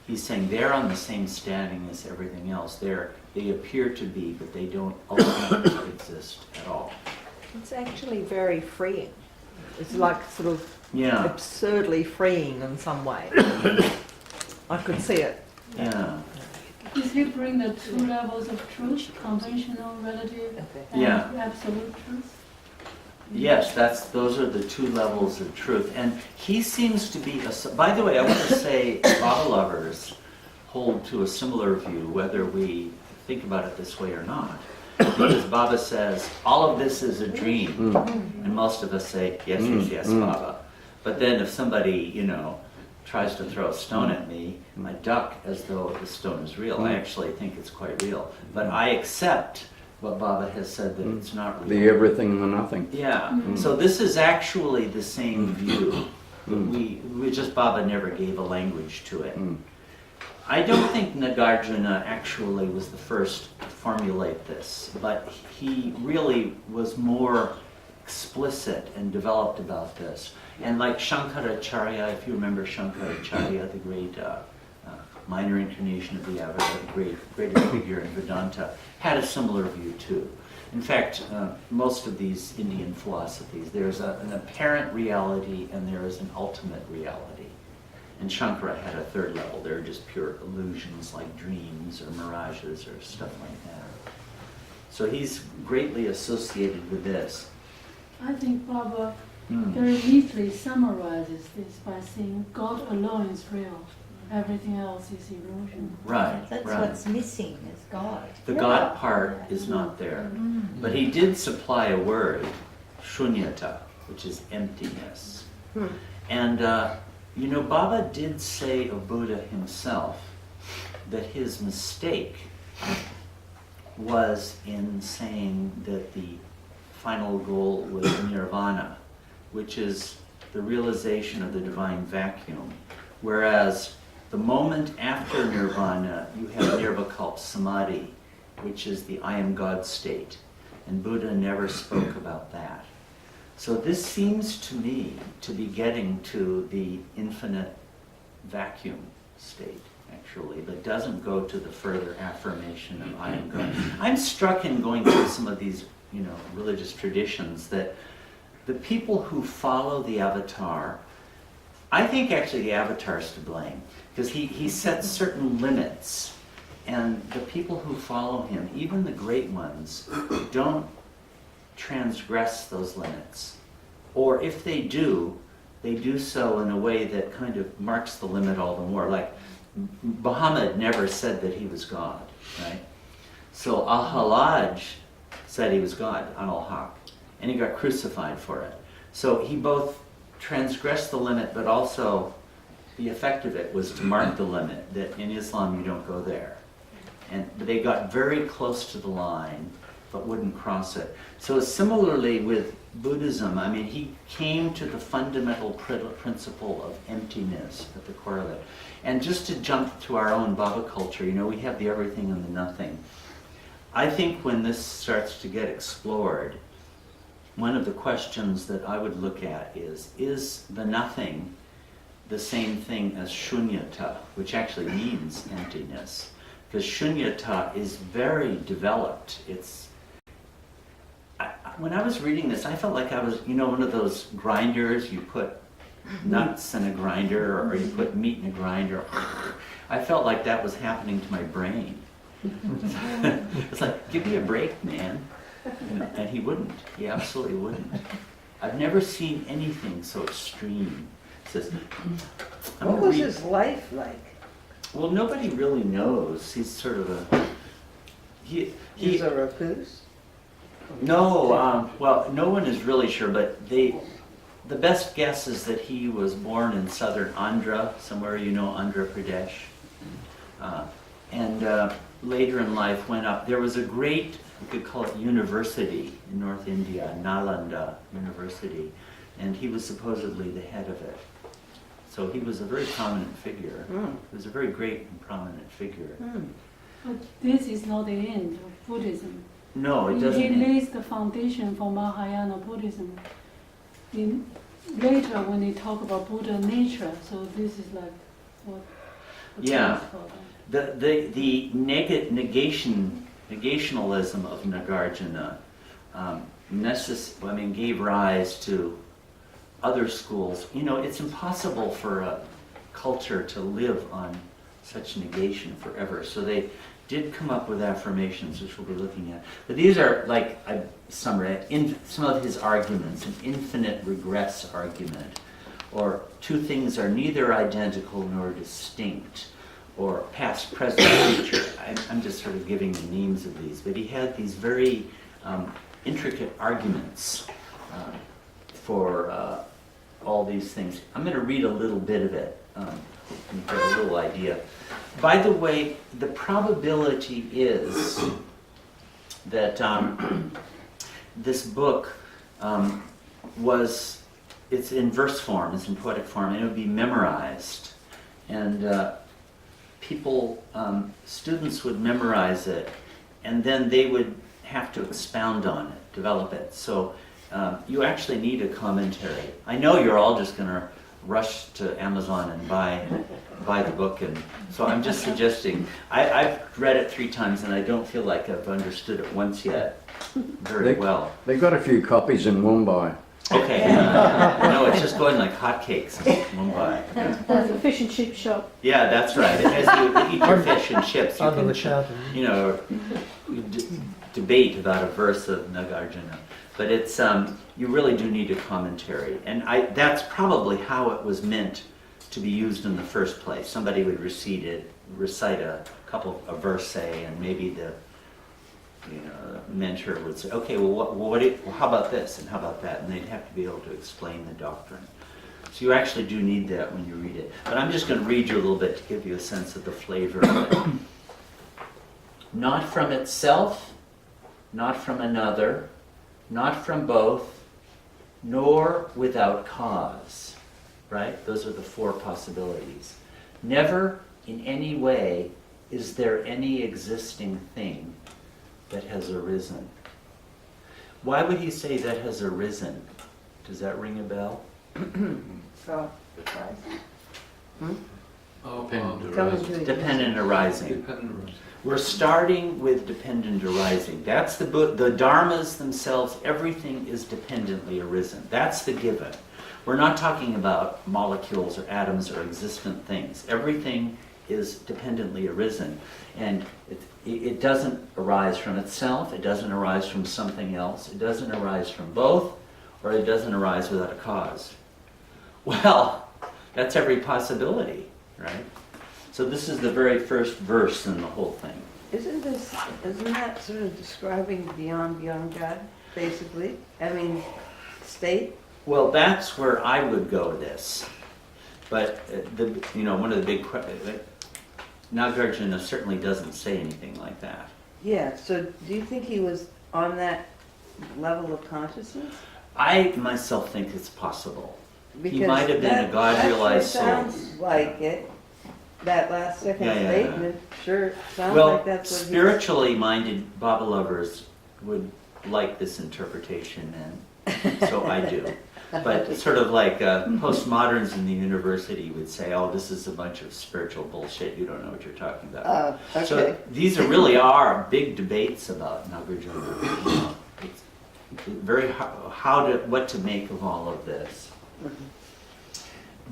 He's saying they're on the same standing as everything else. They appear to be, but they don't ultimately exist at all. It's actually very freeing. It's like sort of Yeah, absurdly freeing in some way. I could see it. yeah, Does he bring the two levels of truth, conventional, relative, and Yeah. absolute truth? yes. Those are the two levels of truth, and he seems to be. By the way, I want to say, Baba lovers hold to a similar view, whether we think about it this way or not. Because Baba says all of this is a dream, and most of us say yes, yes, yes, Baba. But then if somebody, tries to throw a stone at me, I duck as though the stone is real. I actually think it's quite real. But I accept what Baba has said, that it's not real. The everything and the nothing. Yeah. So this is actually the same view. We just, Baba never gave a language to it. I don't think Nagarjuna actually was the first to formulate this, but he really was more explicit and developed about this. And like Shankaracharya, if you remember Shankaracharya, the great minor incarnation of the Abode, the greater figure in Vedanta, had a similar view too. In fact, most of these Indian philosophies, there's an apparent reality and there is an ultimate reality. And Shankara had a third level. They're just pure illusions like dreams or mirages or stuff like that. So he's greatly associated with this. I think Baba very neatly summarizes this by saying God alone is real. Everything else is illusion. Right, That's right. what's missing is God. The God part is not there. But he did supply a word, shunyata, which is emptiness. And, Baba did say of Buddha himself that his mistake was in saying that the final goal was nirvana, which is the realization of the divine vacuum. Whereas the moment after nirvana, you have nirvikalpa samadhi, which is the I am God state. And Buddha never spoke about that. So this seems to me to be getting to the infinite vacuum state, actually, but doesn't go to the further affirmation of I am God. I'm struck in going through some of these, religious traditions that the people who follow the avatar, I think actually the avatar is to blame, because he sets certain limits, and the people who follow him, even the great ones, don't transgress those limits. Or if they do so in a way that kind of marks the limit all the more. Like Muhammad never said that he was God, right? So Al-Hallaj said he was God, Al-Haq, and he got crucified for it. So he both transgressed the limit, but also the effect of it was to mark the limit, that in Islam you don't go there. And they got very close to the line, but wouldn't cross it. So similarly with Buddhism, he came to the fundamental principle of emptiness at the core of it. And just to jump to our own Baba culture, we have the everything and the nothing. I think when this starts to get explored, one of the questions that I would look at is the nothing the same thing as shunyata, which actually means emptiness? Because shunyata is very developed. When I was reading this, I felt like I was, one of those grinders, you put nuts in a grinder or you put meat in a grinder. I felt like that was happening to my brain. It's like, give me a break, man. And he wouldn't. He absolutely wouldn't. I've never seen anything so extreme. He says, What was his life like? Well, nobody really knows. He's sort of a... He's a recluse? No, well, no one is really sure, but the best guess is that he was born in southern Andhra, somewhere Andhra Pradesh, and later in life went up. There was a great, we could call it university in North India, Nalanda University, and he was supposedly the head of it. So he was a very prominent figure. He was a very great and prominent figure. But this is not the end of Buddhism. No, it He doesn't. lays the foundation for Mahayana Buddhism. Later, when they talk about Buddha nature, so this is like what Yeah. term is called that. The negationalism of Nagarjuna gave rise to other schools. You know, it's impossible for a culture to live on such negation forever. So they did come up with affirmations, which we'll be looking at. But these are, like I summarized, some of his arguments, an infinite regress argument, or two things are neither identical nor distinct, or past, present, future. I'm just sort of giving the names of these, but he had these very intricate arguments for all these things. I'm going to read a little bit of it, and get a little idea. By the way, the probability is that this book it's in verse form, it's in poetic form, and it would be memorized. And students would memorize it, and then they would have to expound on it, develop it. So you actually need a commentary. I know you're all just going to rush to Amazon and buy the book, and so I'm just suggesting. I've read it 3 times, and I don't feel like I've understood it once yet very well. They've got a few copies in Mumbai. Okay, no, it's just going like hotcakes in Mumbai. There's a fish and chip shop. Yeah, that's right. As you eat your fish and chips, you Under the can, shelter. debate about a verse of Nagarjuna. But it's you really do need a commentary, and that's probably how it was meant to be used in the first place. Somebody would recite a verse, say, and maybe the mentor would say, okay, well, how about this and how about that, and they'd have to be able to explain the doctrine. So you actually do need that when you read it. But I'm just going to read you a little bit to give you a sense of the flavor of it. Not from itself, not from another, not from both, nor without cause. Right? Those are the 4 possibilities. Never in any way is there any existing thing that has arisen. Why would he say that has arisen? Does that ring a bell? So, Dependent arising. We're starting with dependent arising. That's the dharmas themselves. Everything is dependently arisen. That's the given. We're not talking about molecules or atoms or existent things. Everything is dependently arisen. And it doesn't arise from itself. It doesn't arise from something else. It doesn't arise from both, or it doesn't arise without a cause. Well, that's every possibility, right? So this is the very first verse in the whole thing. isn't that sort of describing beyond God, basically? I mean, state? Well, that's where I would go with this. But one of the big questions, Nagarjuna certainly doesn't say anything like that. Yeah, so do you think he was on that level of consciousness? I myself think it's possible. Because He might have been a God-realized soul. That sure sounds like it. That last second statement sure sounds Well, like that's what spiritually minded Baba lovers would like this interpretation, and so I do. But sort of like postmoderns in the university would say, oh, this is a bunch of spiritual bullshit, you don't know what you're talking about. Okay. So these really are big debates about Nagarjuna. It's very what to make of all of this.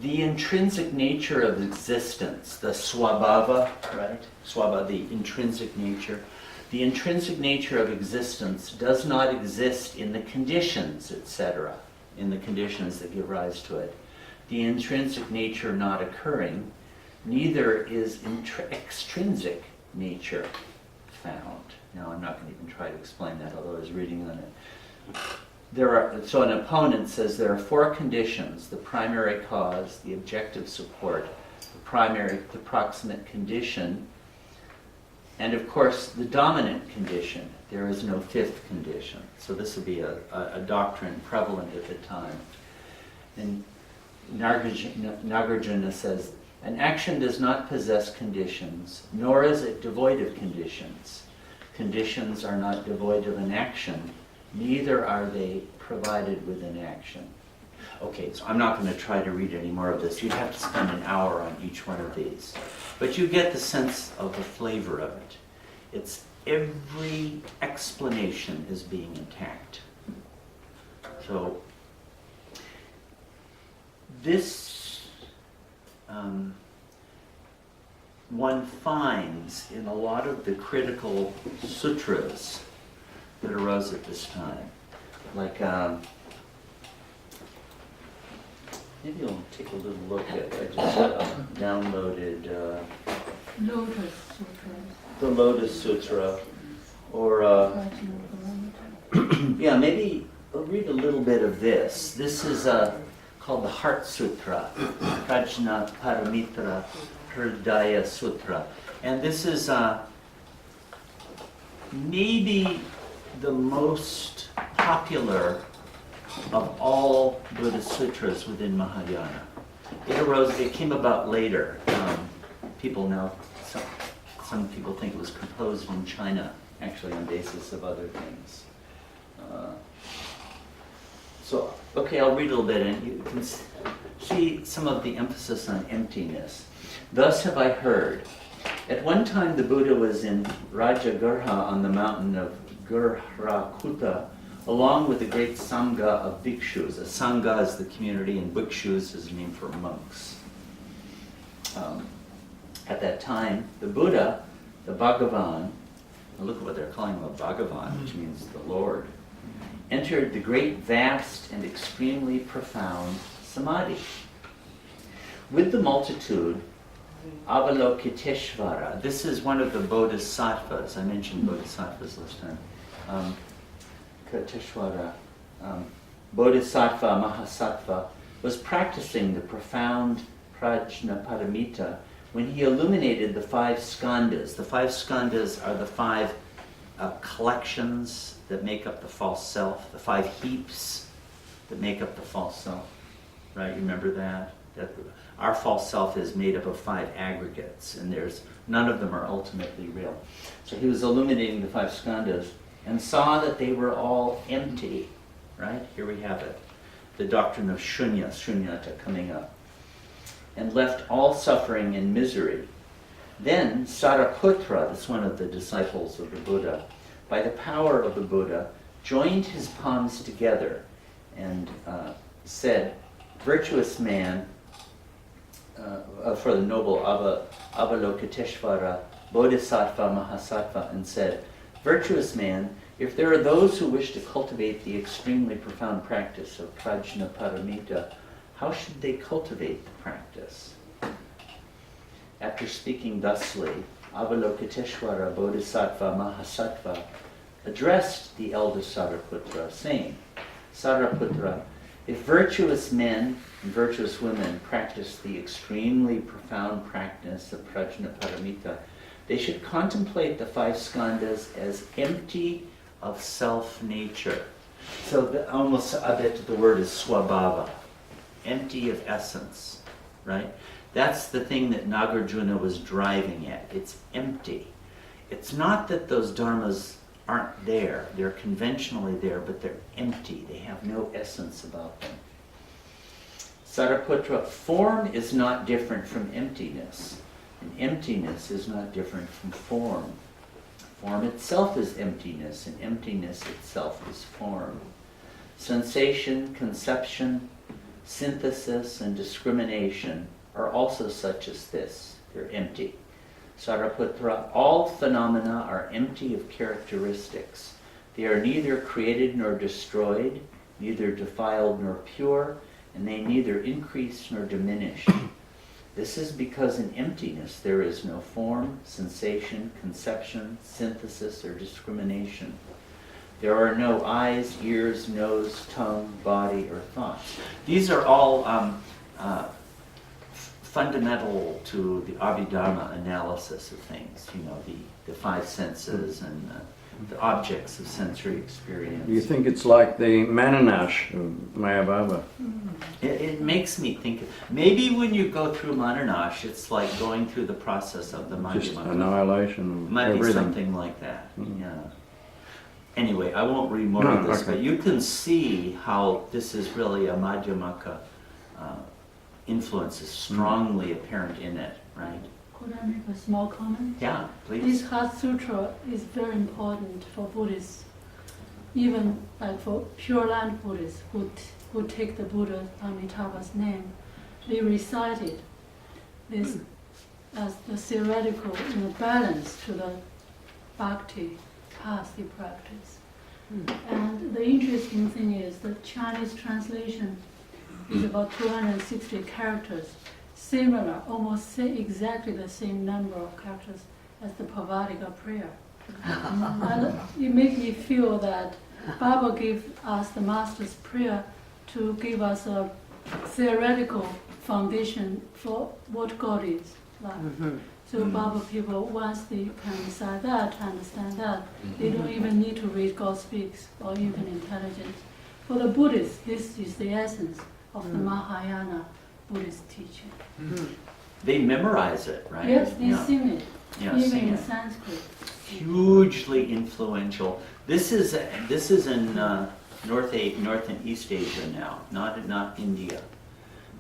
The intrinsic nature of existence, the swabhava, right? Swabhava, the intrinsic nature. The intrinsic nature of existence does not exist in the conditions, etc., in the conditions that give rise to it. The intrinsic nature not occurring, neither is extrinsic nature found. Now, I'm not going to even try to explain that, although I was reading on it. So an opponent says there are 4 conditions: the primary cause, the objective support, the proximate condition, and of course the dominant condition. There is no 5th condition. So this would be a doctrine prevalent at the time. And Nagarjuna says, an action does not possess conditions, nor is it devoid of conditions. Conditions are not devoid of an action, neither are they provided with an action. Okay, so I'm not going to try to read any more of this. You'd have to spend an hour on each one of these. But you get the sense of the flavor of it. It's every explanation is being attacked. So this one finds in a lot of the critical sutras that arose at this time. Like, maybe I'll take a little look at, I just downloaded Lotus Sutra. the Lotus Sutra, or yeah, maybe I'll read a little bit of this. This is called the Heart Sutra, Prajna Paramitra Hridaya Sutra. And this is maybe the most popular of all Buddhist sutras within Mahayana. It came about later. People now, some people think it was composed in China, actually on basis of other things. So, okay, I'll read a little bit, and you can see some of the emphasis on emptiness. Thus have I heard. At one time the Buddha was in Rajagurha on the mountain of Gurhrakuta, along with a great Sangha of bhikshus. A Sangha is the community, and bhikshus is a name for monks. At that time, the Buddha, the Bhagavan, look at what they're calling him, a Bhagavan, which means the Lord, entered the great, vast, and extremely profound samadhi. With the multitude, Avalokiteshvara, this is one of the bodhisattvas. I mentioned bodhisattvas last time. Kiteshvara, Bodhisattva Mahasattva, was practicing the profound Prajnaparamita when he illuminated the 5 skandhas. The 5 skandhas are the 5 collections that make up the false self, the 5 heaps that make up the false self. Right? You remember that? Our false self is made up of 5 aggregates, and none of them are ultimately real. So he was illuminating the 5 skandhas and saw that they were all empty. Right? Here we have it. The doctrine of shunyata coming up. And left all suffering and misery. Then Saraputra, that's one of the disciples of the Buddha, by the power of the Buddha, joined his palms together and said, virtuous man, for the noble Avalokiteshvara, Bodhisattva Mahasattva, and said, virtuous man, if there are those who wish to cultivate the extremely profound practice of Prajnaparamita, how should they cultivate the practice? After speaking thusly, Avalokiteshvara Bodhisattva Mahasattva addressed the elder Saraputra, saying, Saraputra, if virtuous men and virtuous women practice the extremely profound practice of Prajnaparamita, they should contemplate the 5 skandhas as empty of self-nature. So almost I bet the word is swabhava, empty of essence, right? That's the thing that Nagarjuna was driving at. It's empty. It's not that those dharmas aren't there. They're conventionally there, but they're empty. They have no essence about them. Saraputra, form is not different from emptiness, and emptiness is not different from form. Form itself is emptiness, and emptiness itself is form. Sensation, conception, synthesis, and discrimination are also such as this. They're empty. Saraputra, all phenomena are empty of characteristics. They are neither created nor destroyed, neither defiled nor pure, and they neither increase nor diminish. This is because in emptiness there is no form, sensation, conception, synthesis, or discrimination. There are no eyes, ears, nose, tongue, body, or thoughts. These are all fundamental to the Abhidharma analysis of things, the 5 senses and the objects of sensory experience. Do you think it's like the Mananash of Mayababa? It makes me think, maybe when you go through Mananash, it's like going through the process of the Just Madyamaka. annihilation of Might be everything. something like that, yeah. Anyway, I won't read more of this, Okay. but you can see how this is really a Madyamaka influence is strongly apparent in it, right? Could I make a small comment? Yeah, This please. Heart Sutra is very important for Buddhists, even like for Pure Land Buddhists who take the Buddha Amitabha's name. They recited this as the theoretical balance to the bhakti path they practice. And the interesting thing is the Chinese translation is about 260 characters, similar, almost exactly the same number of characters as the Pavatika prayer. And it makes me feel that Baba gave us the Master's prayer to give us a theoretical foundation for what God is like. So Baba people, once they can recite that, understand that, they don't even need to read God Speaks or even intelligence. For the Buddhists, this is the essence of the Mahayana Buddhist teaching. They memorize it, right? Yes, they Yeah. sing it, Yeah, even sing in it. Sanskrit. Hugely influential. This is in North and East Asia now, not India.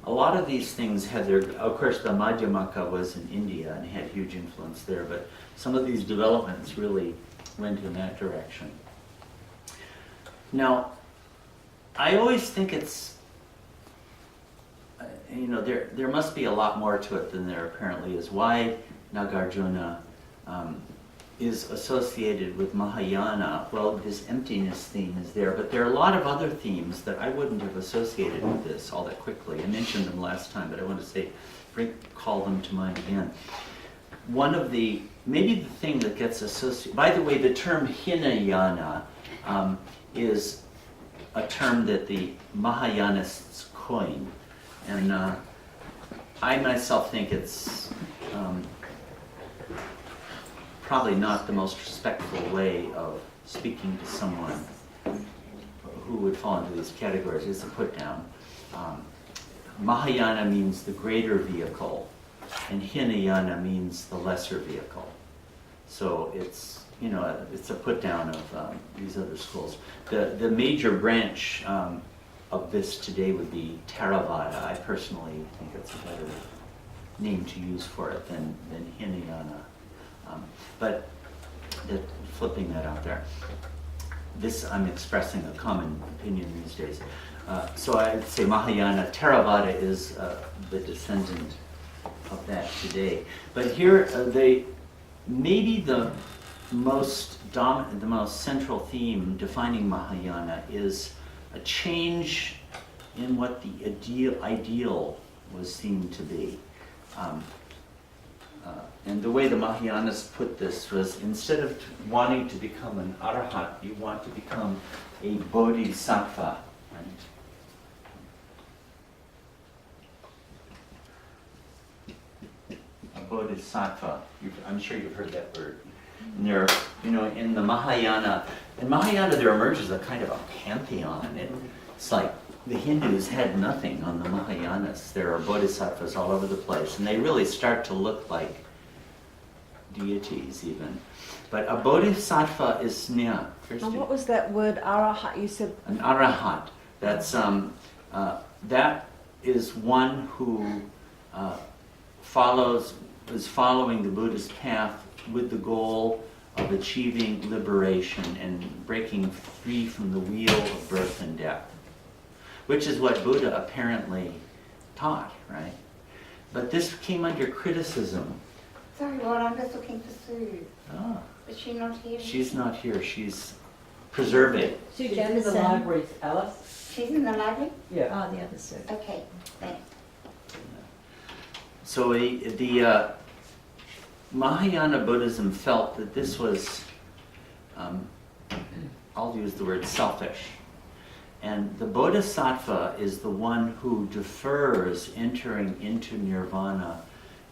A lot of these things had their, of course the Madyamaka was in India and had huge influence there, but some of these developments really went in that direction. Now, I always think it's, there must be a lot more to it than there apparently is. Why Nagarjuna is associated with Mahayana? Well, this emptiness theme is there, but there are a lot of other themes that I wouldn't have associated with this all that quickly. I mentioned them last time, but I want to call them to mind again. One of maybe the thing that gets associated, by the way, the term Hinayana is a term that the Mahayanists coined. And I myself think it's probably not the most respectful way of speaking to someone who would fall into these categories. It's a put down. Mahayana means the greater vehicle, and Hinayana means the lesser vehicle. So it's a put down of these other schools. The major branch of this today would be Theravada. I personally think it's a better name to use for it than Hinayana. But flipping that out there, I'm expressing a common opinion these days. So I'd say Mahayana. Theravada is the descendant of that today. But here, maybe the most central theme defining Mahayana is a change in what the ideal was seen to be. And the way the Mahayanas put this was, instead of wanting to become an arahat, you want to become a bodhisattva. Right? A bodhisattva. I'm sure you've heard that word. And there, in the Mahayana, there emerges a kind of a pantheon. It's like the Hindus had nothing on the Mahayanas. There are bodhisattvas all over the place, and they really start to look like deities even. But a bodhisattva is near. And what was that word, arahat? You said an arahat. That's that is one who is following the Buddhist path with the goal of achieving liberation and breaking free from the wheel of birth and death, which is what Buddha apparently taught, right? But this came under criticism. Sorry, Lord, I'm just looking for Sue. Ah, Is she not here? she's not here. She's preserving. Sue She's in the Jamison. library, Alice. She's in the library? Yeah. Oh, the other Sue. Okay, thanks. So the Mahayana Buddhism felt that this was, I'll use the word selfish. And the bodhisattva is the one who defers entering into nirvana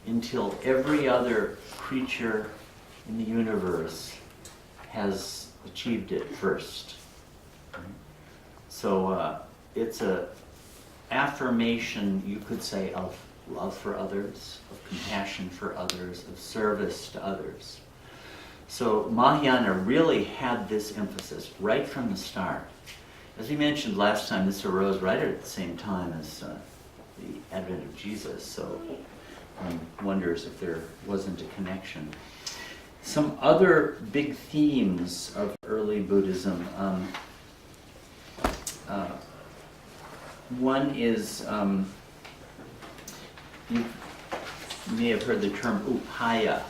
until every other creature in the universe has achieved it first. So it's a affirmation, you could say, of love for others, of compassion for others, of service to others. So Mahayana really had this emphasis right from the start. As we mentioned last time, this arose right at the same time as the advent of Jesus, so one wonders if there wasn't a connection. Some other big themes of early Buddhism. One is, you may have heard the term upaya,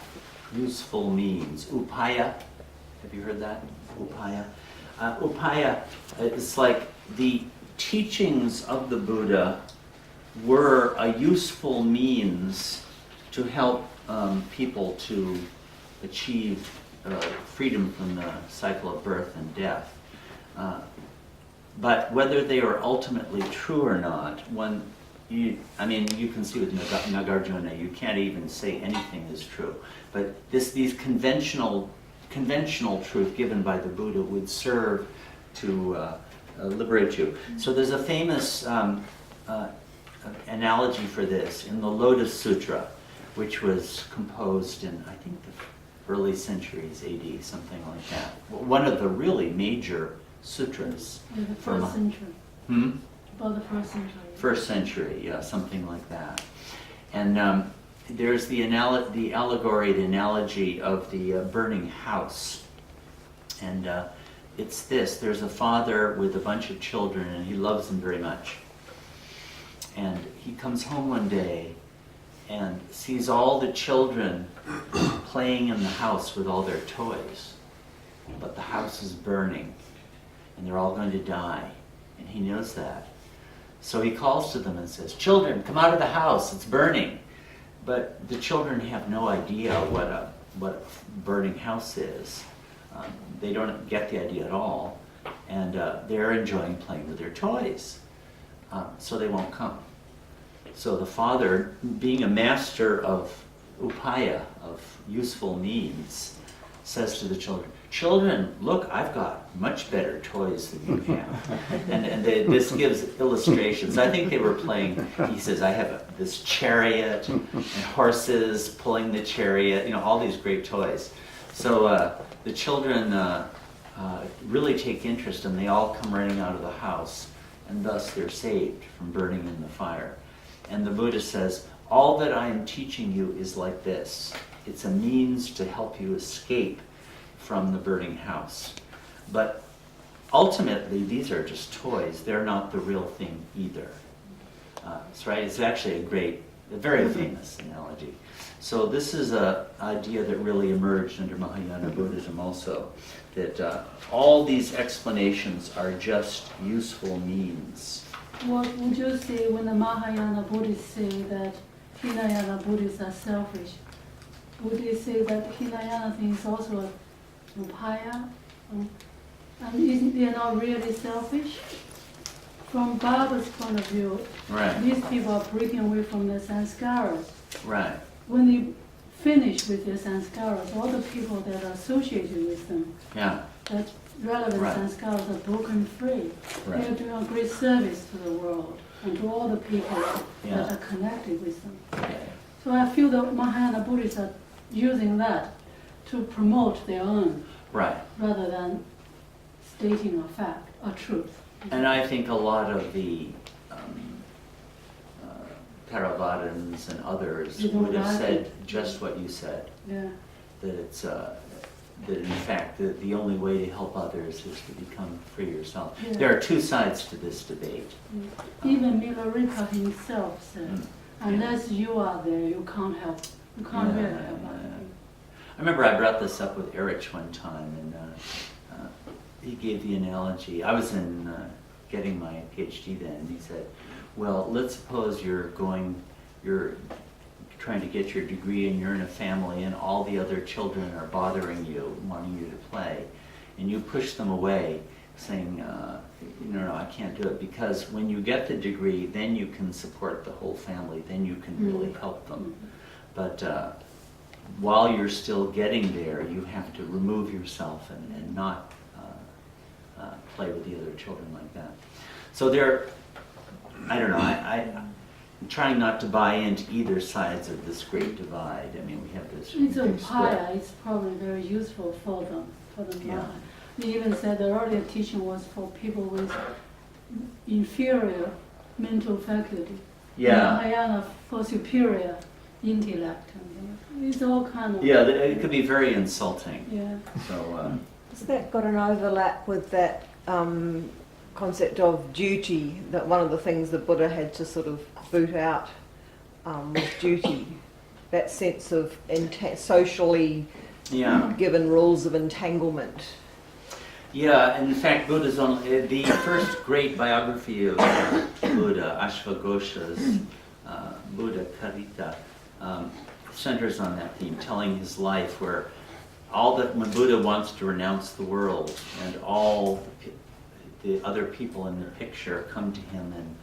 useful means. Upaya, have you heard that? Upaya. Upaya is like the teachings of the Buddha were a useful means to help people to achieve freedom from the cycle of birth and death. But whether they are ultimately true or not, you can see with Nagarjuna, you can't even say anything is true. But these conventional truth given by the Buddha would serve to liberate you. So there's a famous analogy for this in the Lotus Sutra, which was composed in, I think, the early centuries AD, something like that. One of the really major sutras. In the first century. About the first century. First century, yeah, something like that. And there's the allegory, the analogy of the burning house. And it's this, there's a father with a bunch of children and he loves them very much. And he comes home one day and sees all the children playing in the house with all their toys. But the house is burning and they're all going to die. And he knows that. So he calls to them and says, "Children, come out of the house, it's burning." But the children have no idea what a burning house is. They don't get the idea at all. And they're enjoying playing with their toys. So they won't come. So the father, being a master of upaya, of useful means, says to the children, "Children, look, I've got much better toys than you have." and this gives illustrations. I think they were playing, he says, "I have this chariot and horses pulling the chariot," all these great toys. So the children really take interest and they all come running out of the house, and thus they're saved from burning in the fire. And the Buddha says, all that I am teaching you is like this. It's a means to help you escape from the burning house. But ultimately, these are just toys. They're not the real thing either. That's right. It's actually a very famous analogy. So this is an idea that really emerged under Mahayana Buddhism also, that all these explanations are just useful means. What would you say when the Mahayana Buddhists say that Hinayana Buddhists are selfish? Would they say that Hinayana thing is also a upaya? And they're not really selfish? From Baba's point of view, Right. these people are breaking away from the sanskaras. Right. When they finish with their sanskaras, all the people that are associated with them, Yeah. that relevant Right. sanskaras are broken free. Right. They are doing a great service to the world and to all the people Yeah. that are connected with them. Okay. So I feel that Mahayana Buddhists are using that to promote their own Right. rather than stating a fact, a truth. And I think a lot of the Theravadins and others They don't would have like said it. just what you said, Yeah. that it's that in fact the only way to help others is to become free yourself. Yeah. There are two sides to this debate. Even Milarepa himself said, Mm. unless you are there, you can't help. You can't Yeah, really help yeah. other people. I remember I brought this up with Erich one time, and he gave the analogy. I was getting my PhD then, and he said, well, let's suppose you're trying to get your degree and you're in a family and all the other children are bothering you, wanting you to play, and you push them away saying, no, I can't do it, because when you get the degree, then you can support the whole family, then you can really help them. But while you're still getting there, you have to remove yourself and not play with the other children like that. So there, I don't know, I'm trying not to buy into either sides of this great divide. I mean, we have this It's a big split. pie, it's probably very useful for them, Yeah. mind. They even said the earlier teaching was for people with inferior mental faculty. Yeah. Mahayana for superior intellect. And it's all kind of. Yeah, it could be very insulting. Yeah. So, Has that got an overlap with that concept of duty, that one of the things the Buddha had to sort of boot out was duty, that sense of socially yeah. given rules of entanglement? Yeah, and in fact, Buddha's the first great biography of Buddha, Ashvaghosha's Buddha Karita, centers on that theme, telling his life where when Buddha wants to renounce the world and all the other people in the picture come to him and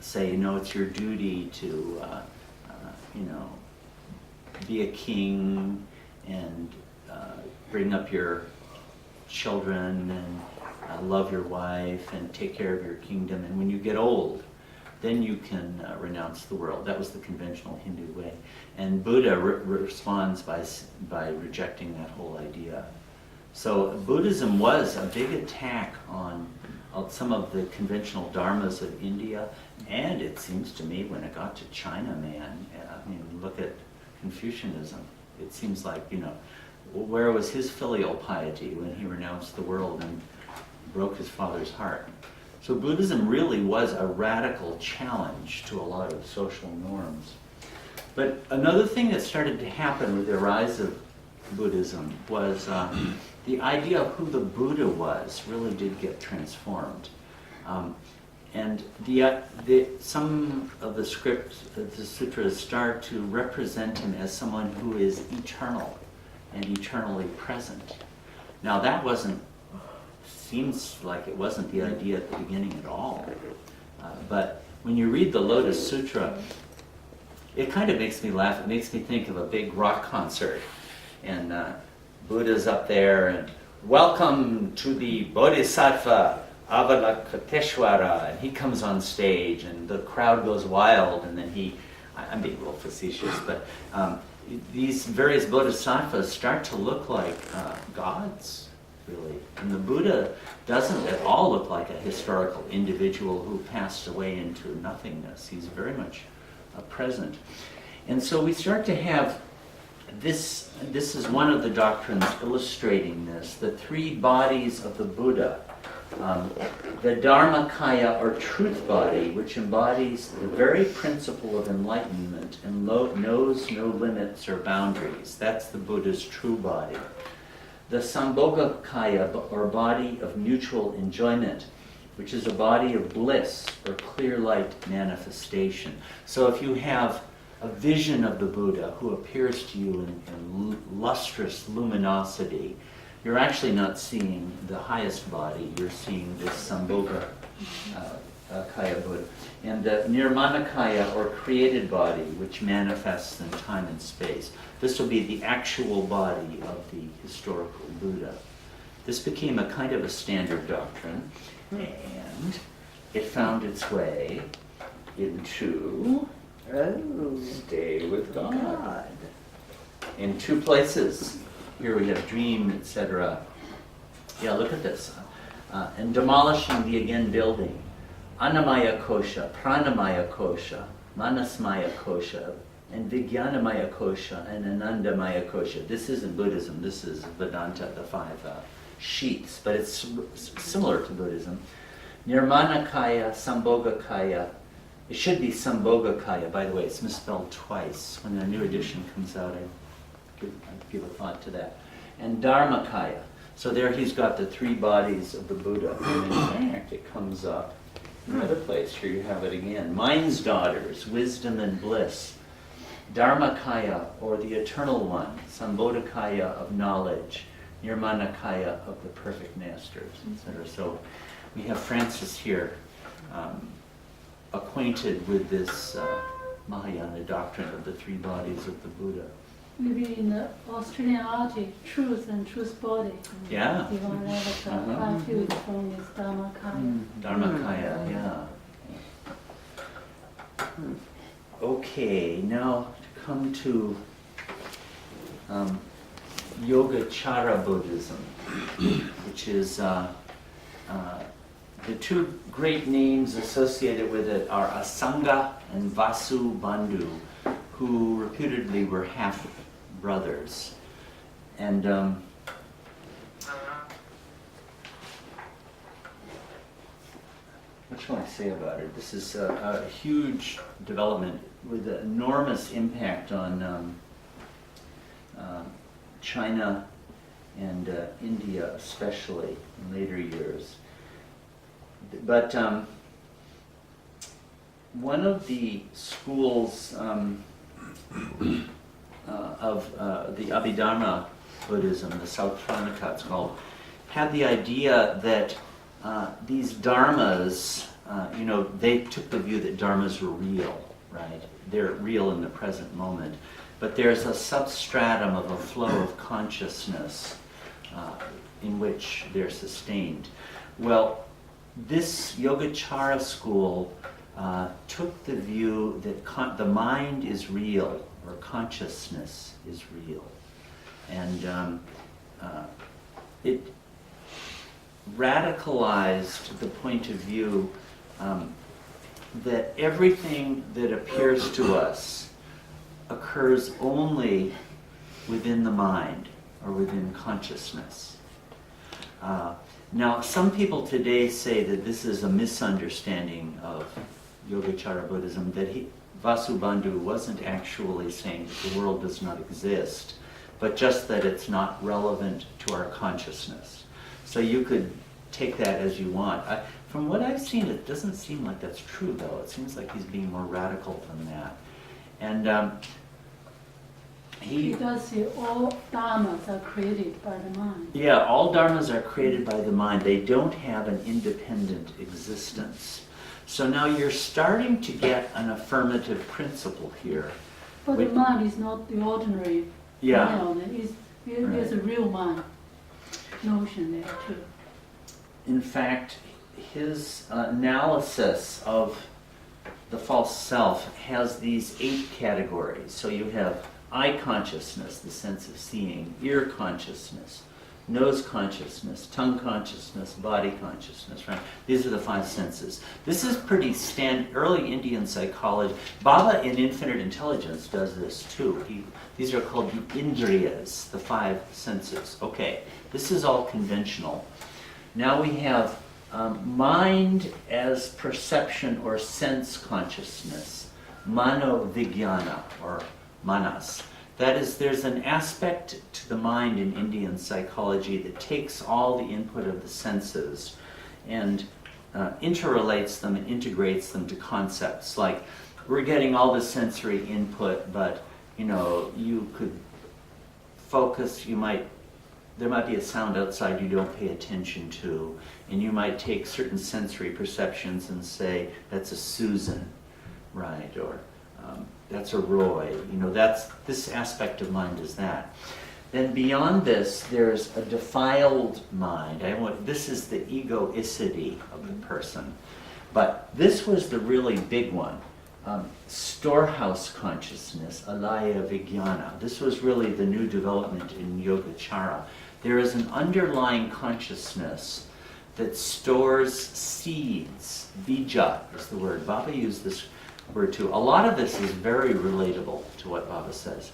say, it's your duty to, be a king and bring up your children and love your wife and take care of your kingdom, and when you get old, then you can renounce the world. That was the conventional Hindu way. And Buddha responds by rejecting that whole idea. So Buddhism was a big attack on some of the conventional dharmas of India, and it seems to me when it got to China, man, I mean, look at Confucianism. It seems like, where was his filial piety when he renounced the world and broke his father's heart? So Buddhism really was a radical challenge to a lot of social norms. But another thing that started to happen with the rise of Buddhism was the idea of who the Buddha was really did get transformed. And some of the scripts, the sutras, start to represent him as someone who is eternal and eternally present. Now that seems like it wasn't the idea at the beginning at all. But when you read the Lotus Sutra, it kind of makes me laugh. It makes me think of a big rock concert. And Buddha's up there, and welcome to the Bodhisattva Avalokiteshvara. And he comes on stage, and the crowd goes wild, and then I'm being a little facetious, but these various bodhisattvas start to look like gods, really. And the Buddha doesn't at all look like a historical individual who passed away into nothingness. He's very much present. And so we start to have this is one of the doctrines illustrating this, the three bodies of the Buddha. The Dharmakaya, or truth body, which embodies the very principle of enlightenment and knows no limits or boundaries. That's the Buddha's true body. The Sambhogakaya, or body of mutual enjoyment, which is a body of bliss or clear light manifestation. So if you have a vision of the Buddha who appears to you in lustrous luminosity, you're actually not seeing the highest body, you're seeing this Sambhogakaya Buddha. And the Nirmanakaya, or created body, which manifests in time and space. This will be the actual body of the historical Buddha. This became a kind of a standard doctrine, and it found its way into Stay with God. In two places. Here we have dream, etc. Yeah, look at this. And demolishing the again building. Annamaya kosha, pranamaya kosha, manasmaya kosha, and vijnanamaya kosha, and anandamaya kosha. This isn't Buddhism, this is Vedanta, the five sheets, but it's similar to Buddhism. Nirmanakaya, Sambhogakaya. It should be Sambhogakaya, by the way, it's misspelled twice. When a new edition comes out, I give a thought to that. And Dharmakaya. So there he's got the three bodies of the Buddha. And in fact, it comes up in another place. Here you have it again. Mind's daughters, wisdom and bliss. Dharmakaya, or the eternal one. Sambhodakaya, of knowledge. Nirmanakaya, of the perfect masters, etc. So we have Francis here acquainted with this Mahayana doctrine of the three bodies of the Buddha. maybe in the Australian Arctic, truth and truth body. Yeah. Divine avatar. Uh-huh. I feel it's from this Dharmakaya. Dharmakaya, yeah. Okay, now to come to Yogacara Buddhism, which is the two great names associated with it are Asanga and Vasubandhu, who reputedly were half brothers. And what shall I say about it? This is a huge development with an enormous impact on China and India, especially in later years. But one of the schools of the Abhidharma Buddhism, the South Pranaka it's called, had the idea that these dharmas, they took the view that dharmas were real, right? They're real in the present moment. But there's a substratum of a flow of consciousness in which they're sustained. Well, this Yogacara school took the view that the mind is real, or consciousness is real. And it radicalized the point of view that everything that appears to us occurs only within the mind or within consciousness. Now, some people today say that this is a misunderstanding of Yogacara Buddhism, that Vasubandhu wasn't actually saying that the world does not exist, but just that it's not relevant to our consciousness. So you could take that as you want. From what I've seen, it doesn't seem like that's true, though. It seems like he's being more radical than that. And He does say all dharmas are created by the mind. Yeah, all dharmas are created by the mind. They don't have an independent existence. So now you're starting to get an affirmative principle here. But the mind is not the ordinary mind. There's a real mind notion there too. In fact, his analysis of the false self has these 8 categories. So you have eye consciousness, the sense of seeing, ear consciousness, nose consciousness, tongue consciousness, body consciousness, right? These are the 5 senses. This is pretty early Indian psychology. Baba in Infinite Intelligence does this too. These are called the indriyas, the 5 senses. Okay, this is all conventional. Now we have mind as perception or sense consciousness, mano vijnana, or manas. That is, there's an aspect to the mind in Indian psychology that takes all the input of the senses and interrelates them and integrates them to concepts. Like, we're getting all the sensory input, but you could focus, there might be a sound outside you don't pay attention to, and you might take certain sensory perceptions and say, that's a Susan, right? Or that's a Roy. This aspect of mind is that. Then beyond this, there's a defiled mind. This is the egoicity of the person. But this was the really big one. Storehouse consciousness, alaya vijnana. This was really the new development in Yogacara. There is an underlying consciousness that stores seeds. Bija is the word. Baba used this word too. A lot of this is very relatable to what Baba says.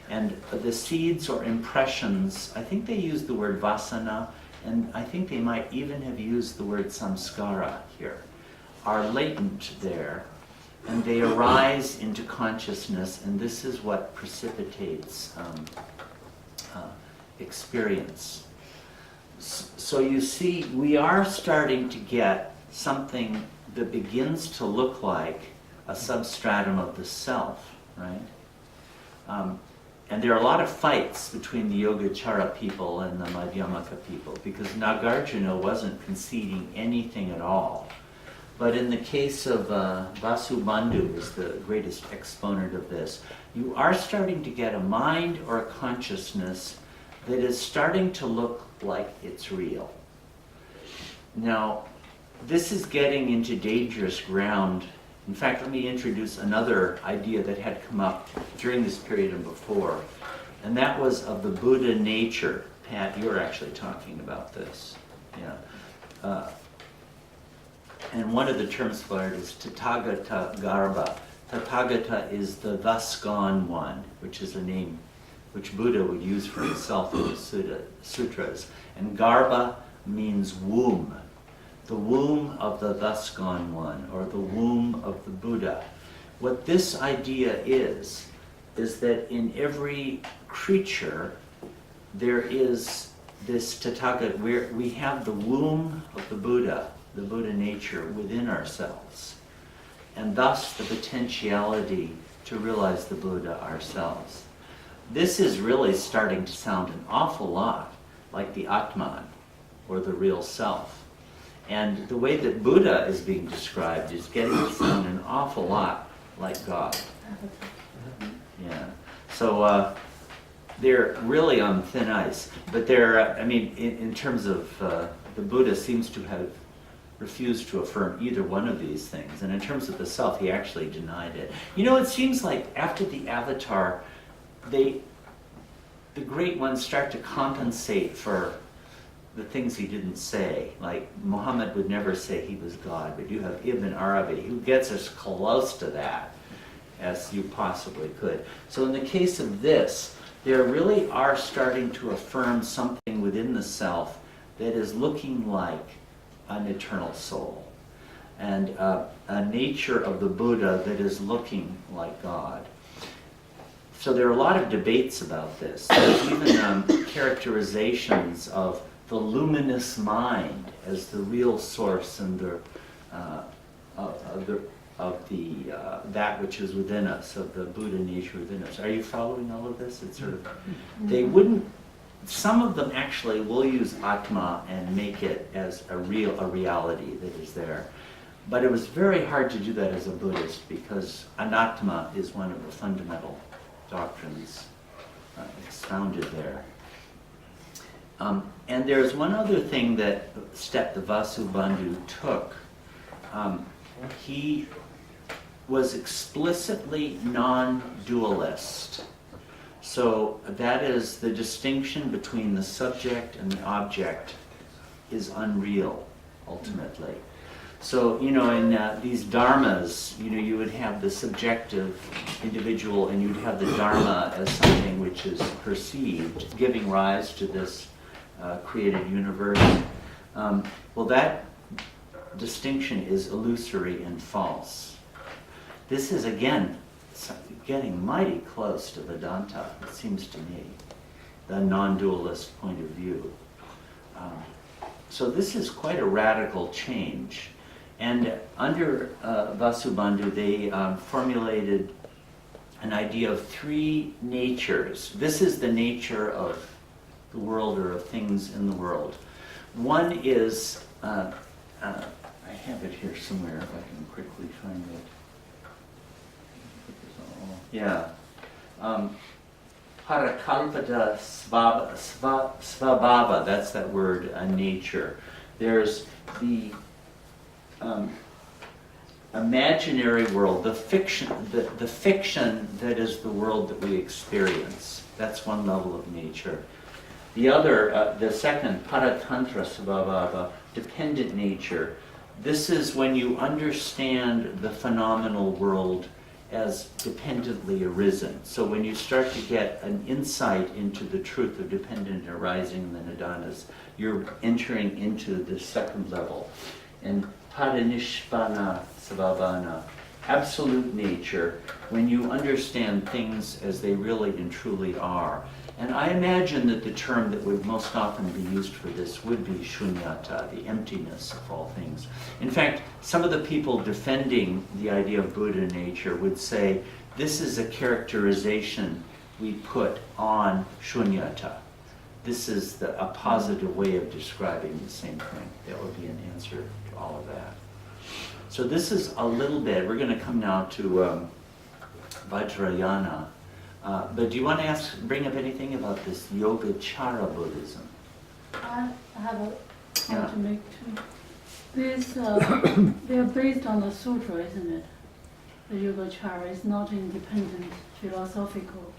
And the seeds or impressions, I think they use the word vasana, and I think they might even have used the word samskara here, are latent there, and they arise into consciousness, and this is what precipitates experience. So you see, we are starting to get something that begins to look like a substratum of the self, right? And there are a lot of fights between the Yogacara people and the Madyamaka people, because Nagarjuna wasn't conceding anything at all. But in the case of Vasubandhu is the greatest exponent of this, you are starting to get a mind or a consciousness that is starting to look like it's real. Now, this is getting into dangerous ground. In fact, let me introduce another idea that had come up during this period and before, and that was of the Buddha nature. Pat, you were actually talking about this. Yeah. And one of the terms for it is Tathagata Garbha. Tathagata is the thus gone one, which is a name which Buddha would use for himself in the sutras. And Garbha means womb. The womb of the thus gone one, or the womb of the Buddha. What this idea is that in every creature there is this Tathagata, where we have the womb of the Buddha nature within ourselves, and thus the potentiality to realize the Buddha ourselves. This is really starting to sound an awful lot like the Atman, or the real self. And the way that Buddha is being described is getting to sound an awful lot like God. Yeah. So they're really on thin ice. But they're, in terms of the Buddha seems to have refused to affirm either one of these things. And in terms of the self, he actually denied it. It seems like after the avatar, the great ones start to compensate for the things he didn't say. Like Muhammad would never say he was God, but you have Ibn Arabi, who gets as close to that as you possibly could. So in the case of this, there really are starting to affirm something within the self that is looking like an eternal soul, and a nature of the Buddha that is looking like God. So there are a lot of debates about this. There's even characterizations of the luminous mind as the real source and that which is within us, of the Buddha nature within us. Are you following all of this? It's sort of, they wouldn't, some of them actually will use Atma and make it as a reality that is there. But it was very hard to do that as a Buddhist, because Anatma is one of the fundamental doctrines expounded there. And there's one other thing the Vasubandhu took. He was explicitly non-dualist. So that is, the distinction between the subject and the object is unreal, ultimately. So, in these dharmas, you would have the subjective individual, and you'd have the dharma as something which is perceived, giving rise to this created universe. Well, that distinction is illusory and false. This is, again, getting mighty close to Vedanta, it seems to me, the non-dualist point of view. So this is quite a radical change. And under Vasubandhu, they formulated an idea of three natures. This is the nature of the world, or of things in the world. One is, I have it here somewhere if I can quickly find it. Yeah. Parakalpada svabhava, that's that word, nature. There's the imaginary world, the fiction that is the world that we experience. That's one level of nature. The other, the second, paratantra svabhava, dependent nature. This is when you understand the phenomenal world as dependently arisen. So when you start to get an insight into the truth of dependent arising in the nidanas, you're entering into the second level. And padanishvana svabhana, absolute nature, when you understand things as they really and truly are. And I imagine that the term that would most often be used for this would be shunyata, the emptiness of all things. In fact, some of the people defending the idea of Buddha nature would say, this is a characterization we put on shunyata. This is a positive way of describing the same thing. That would be an answer to all of that. So this is a little bit, we're going to come now to Vajrayana. But do you want to bring up anything about this Yogacara Buddhism? I have a Yeah. point to make too. This, they're based on the sutra, isn't it? The Yogacara is not independent philosophical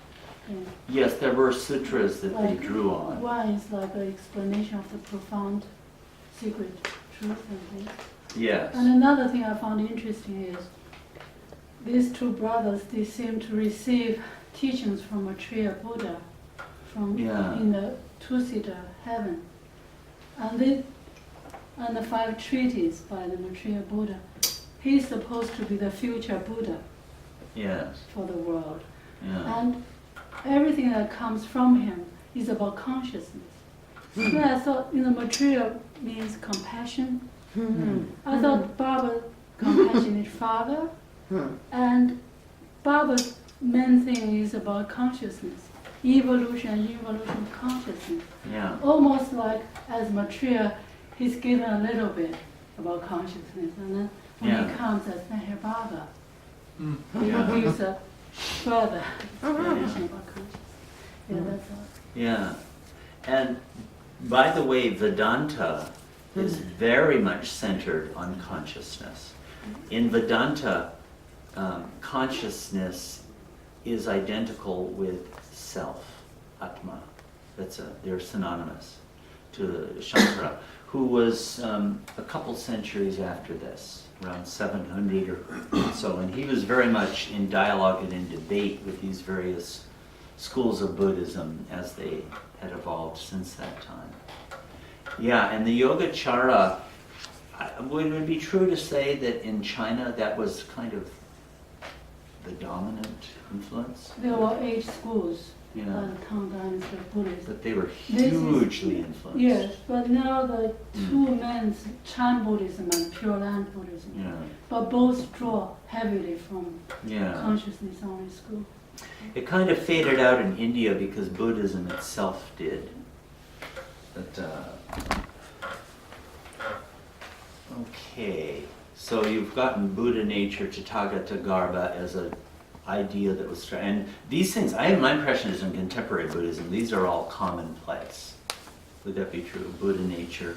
thing. Yes, there were sutras that they drew on. One is like an explanation of the profound secret truth and things. Yes. And another thing I found interesting is these two brothers, they seem to receive teachings from Maitreya Buddha from in the two-seater heaven. And the 5 treatises by the Maitreya Buddha, he's supposed to be the future Buddha for the world. Yeah. And everything that comes from him is about consciousness. So I thought, Maitreya means compassion. I thought Baba, compassionate father, and Baba's main thing is about consciousness, evolution and involution of consciousness. Yeah. Almost like as Maitreya, he's given a little bit about consciousness, and then when he comes as Meher Baba, he gives a further explanation about consciousness. Yeah, that's all. Yeah. And by the way, Vedanta is very much centered on consciousness. In Vedanta, consciousness is identical with self, Atma. They're synonymous to Shankara, who was a couple centuries after this, around 700 or so, and he was very much in dialogue and in debate with these various schools of Buddhism as they had evolved since that time. Yeah, and the Yogacara, would it be true to say that in China that was kind of the dominant influence? There were 8 schools Yeah. by the Tang Dynasty of Buddhism. But they were hugely influenced. Yes, but now the two men, Chan Buddhism and Pure Land Buddhism, Yeah. but both draw heavily from Yeah. consciousness only school. It kind of faded out in India because Buddhism itself did. But, okay, so you've gotten Buddha nature, Tathagata Garbha as an idea that was, and these things, I have my impression is in contemporary Buddhism, these are all commonplace. Would that be true? Buddha nature,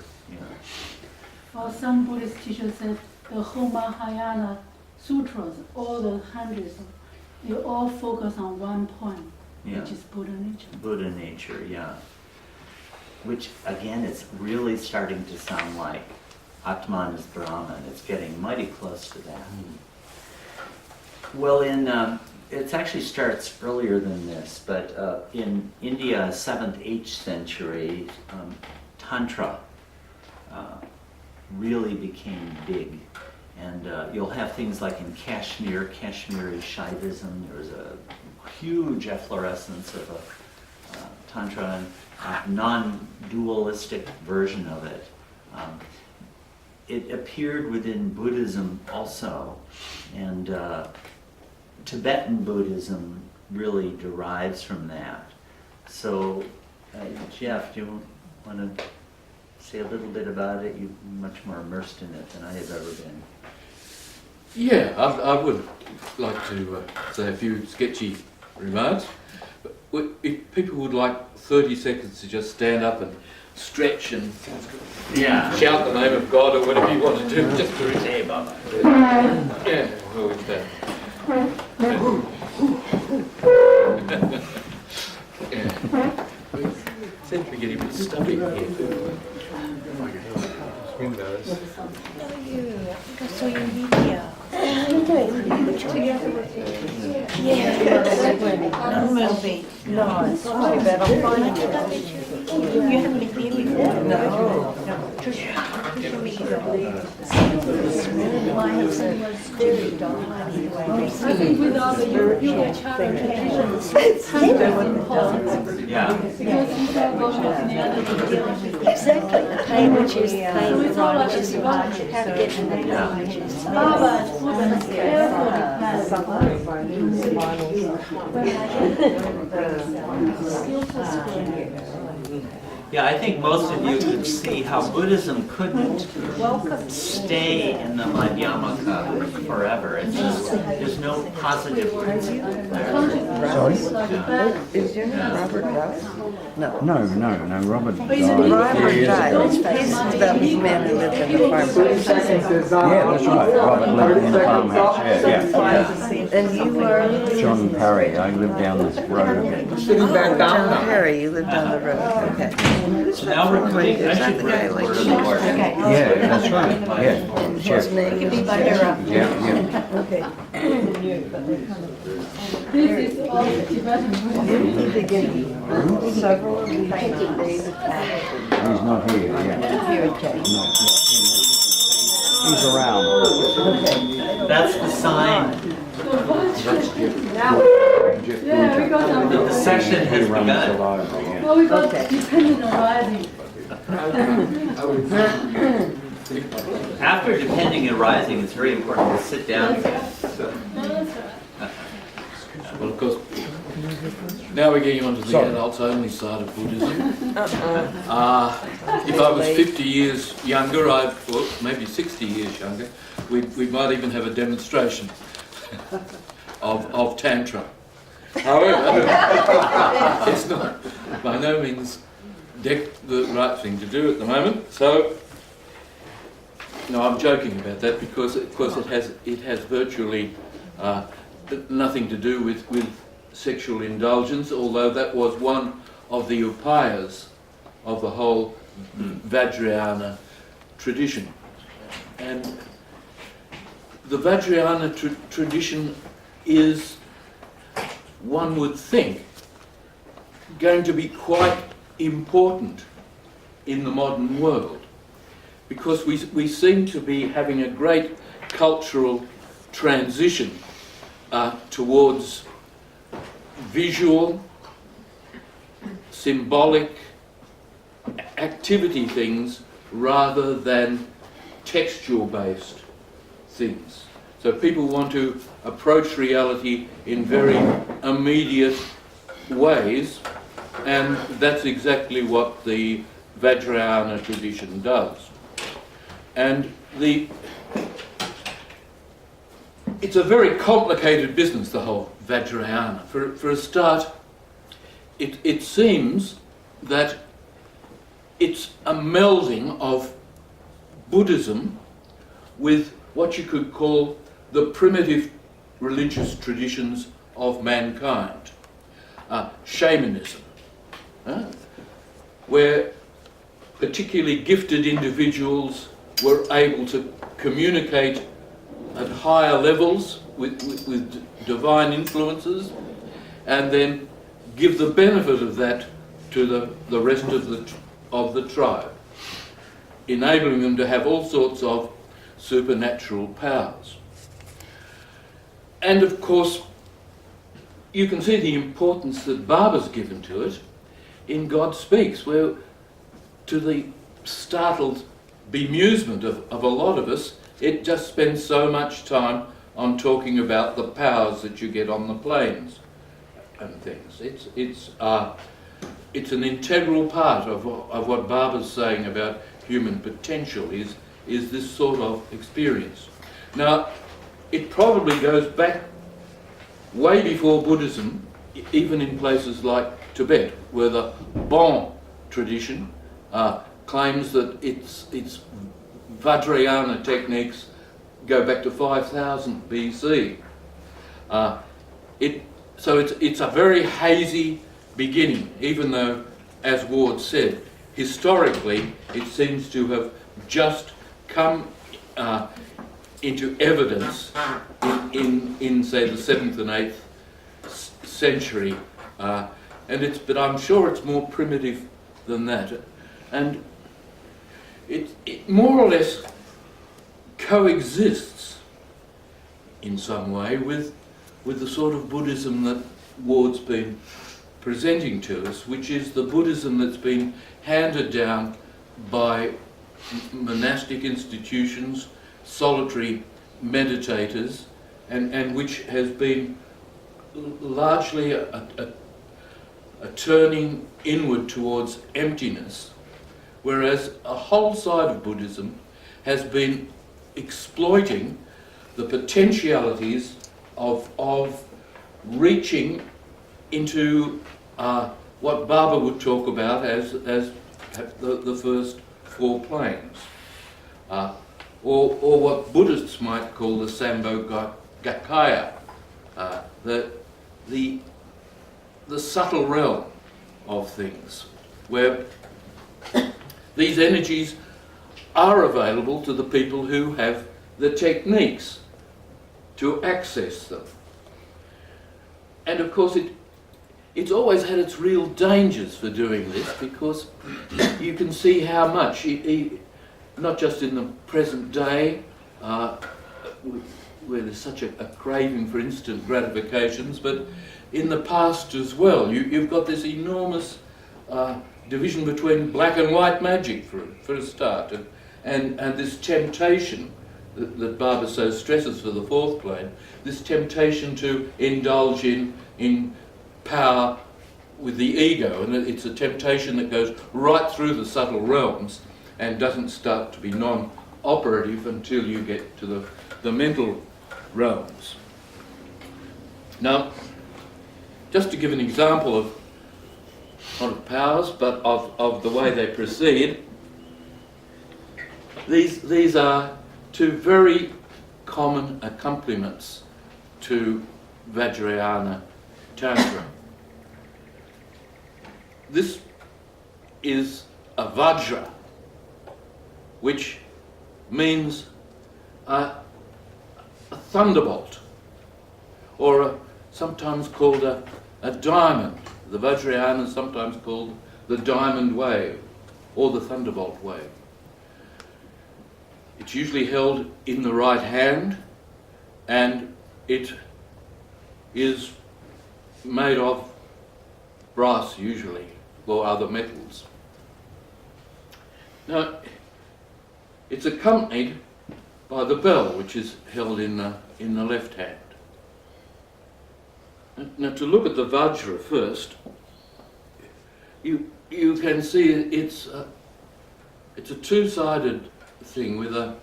Well, some Buddhist teachers said the whole Mahayana sutras, all the hundreds, they all focus on one point, which is Buddha nature. Buddha nature, yeah. Which, again, it's really starting to sound like Atman is Brahman. It's getting mighty close to that. Well, it actually starts earlier than this, but in India, 7th, 8th century, Tantra really became big. And you'll have things like in Kashmir, Kashmiri Shaivism, there was a huge efflorescence of a Tantra, non-dualistic version of it. It appeared within Buddhism also, and Tibetan Buddhism really derives from that. So, Jeff, do you want to say a little bit about it? You're much more immersed in it than I have ever been. Yeah, I would like to say a few sketchy remarks. But if people would like 30 seconds to just stand up and stretch and shout the name of God or whatever you want to do, just to Hey, Baba. Yeah, well, with that. Yeah. Seems to be getting a bit stuffy here. Windows. I think I saw your video. Movie. Nice. Sorry about I'm finding it. You haven't been here before? No. My husband was very I think with all the Yogacara traditions, it's very important. Yeah. Because you don't go with the other traditions. exactly. Pain, which is So it's all about is development. how to get to Yeah. Baba and Buddha carefully planned skillful school. Yeah, I think most of you could see how Buddhism couldn't stay in the Madyamaka forever. It's just, there's no positive root there. Is your name Robert Dale? No, Robert Robert Dale. He's about this man who lived in the farmhouse. Yeah, that's right. Robert lived in the farmhouse. Yeah. And you are? John Parry. I lived down this road. Sitting back down John now. Perry, you lived on the road. Okay. So now we're coming, I should read the word of the Lord. Yeah, that's right. Yeah. His name is Yeah. Okay. This is all Tibetan Buddhism. Several of these days. He's not here. Yeah. He's around. That's the sign Yeah, we got that the some. session has begun. Well, we got dependent arising. After depending and rising, it's very important to sit down again. Well, of course, now we're getting onto the adults-only side of Buddhism. If I was 50 years younger, or maybe 60 years younger, we might even have a demonstration of Tantra. However, it's not by no means the right thing to do at the moment. So, no, I'm joking about that because of course it has virtually nothing to do with sexual indulgence, although that was one of the upayas of the whole Vajrayana tradition. And the Vajrayana tradition is, one would think, going to be quite important in the modern world, because we seem to be having a great cultural transition towards visual, symbolic activity things rather than textual-based things. So people want to approach reality in very immediate ways, and that's exactly what the Vajrayana tradition does. And it's a very complicated business, the whole Vajrayana. For a start, it seems that it's a melding of Buddhism with what you could call the primitive religious traditions of mankind. Shamanism, where particularly gifted individuals were able to communicate at higher levels with divine influences, and then give the benefit of that to the rest of the tribe, enabling them to have all sorts of supernatural powers. And of course, you can see the importance that Baba's given to it in God Speaks, where, to the startled bemusement of a lot of us, it just spends so much time on talking about the powers that you get on the planes and things. It's an integral part of what Baba's saying about human potential is this sort of experience. Now, it probably goes back way before Buddhism, even in places like Tibet, where the Bon tradition claims that its Vajrayana techniques go back to 5000 BC. So it's a very hazy beginning, even though, as Ward said, historically it seems to have just come into evidence in say the 7th and 8th century, but I'm sure it's more primitive than that, and it more or less coexists in some way with the sort of Buddhism that Ward's been presenting to us, which is the Buddhism that's been handed down by monastic institutions, solitary meditators, and which has been largely a turning inward towards emptiness, whereas a whole side of Buddhism has been exploiting the potentialities of reaching into what Baba would talk about as the first four planes, or what Buddhists might call the Sambhogakaya, the subtle realm of things, where these energies are available to the people who have the techniques to access them. And of course it's always had its real dangers for doing this, because you can see how much, not just in the present day, where there's such a craving for instant gratifications, but in the past as well. You've got this enormous division between black and white magic, for a start, and this temptation that Baba so stresses for the fourth plane, this temptation to indulge in power with the ego, and it's a temptation that goes right through the subtle realms and doesn't start to be non-operative until you get to the mental realms. Now, just to give an example of not of powers, but of the way they proceed, these are two very common accompaniments to Vajrayana Tantra. This is a Vajra, which means a thunderbolt, or sometimes called a diamond. The Vajrayana is sometimes called the diamond wave or the thunderbolt wave. It's usually held in the right hand, and it is made of brass usually, or other metals. Now, it's accompanied by the bell, which is held in the left hand. Now, to look at the Vajra first, you can see it's a two-sided thing with a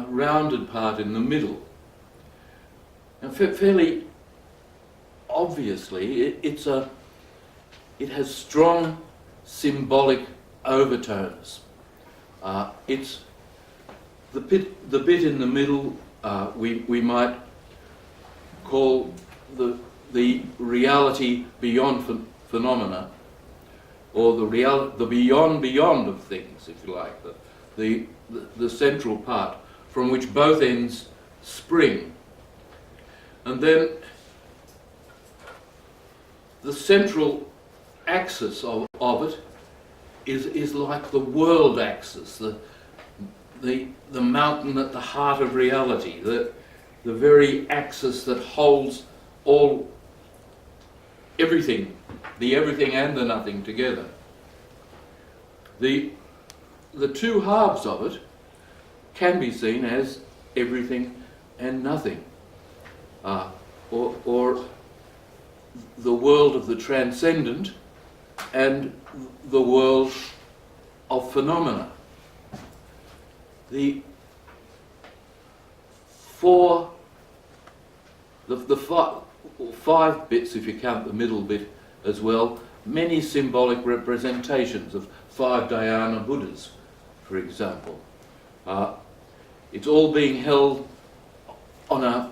rounded part in the middle. And fairly obviously, it has strong symbolic overtones. It's the bit in the middle we might call the reality beyond phenomena, or the beyond of things, if you like, the central part from which both ends spring. And then the central axis of it is like the world axis, the mountain at the heart of reality, the very axis that holds everything, the everything and the nothing together. The two halves of it can be seen as everything and nothing, or the world of the transcendent and the world of phenomena. The five bits, if you count the middle bit as well, many symbolic representations of 5 Dhyana Buddhas, for example. It's all being held on a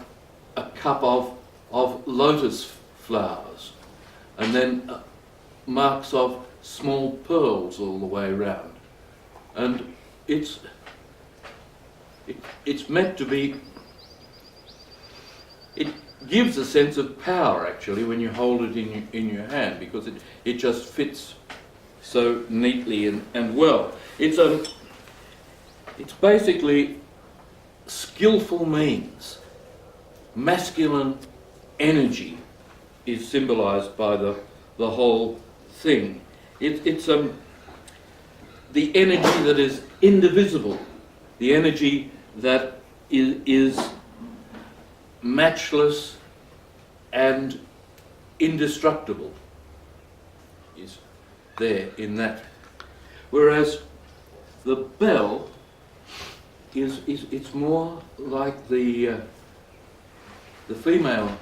cup of lotus flowers, and then marks of small pearls all the way around. And it's meant to be, it gives a sense of power actually when you hold it in your hand, because it just fits so neatly and well. It's basically skillful means. Masculine energy is symbolized by the whole thing. It's the energy that is indivisible, the energy that is matchless and indestructible is there in that. Whereas the bell it's more like the female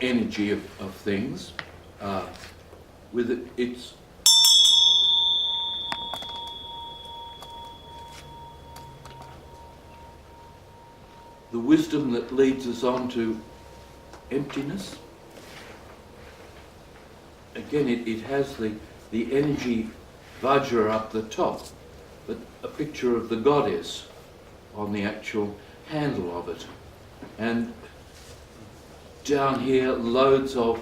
energy of things, with its the wisdom that leads us on to emptiness. Again, it has the energy Vajra up the top, but a picture of the goddess on the actual handle of it. And down here, loads of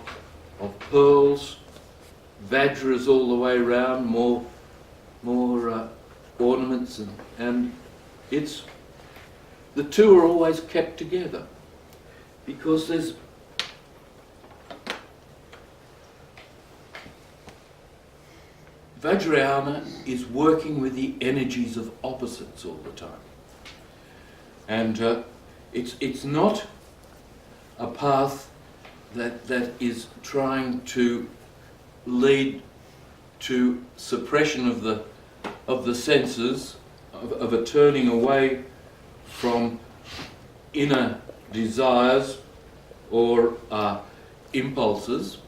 pearls, Vajras all the way around, more ornaments, and it's the two are always kept together because there's Vajrayana is working with the energies of opposites all the time. And it's not a path that is trying to lead to suppression of the senses, of a turning away from inner desires or impulses.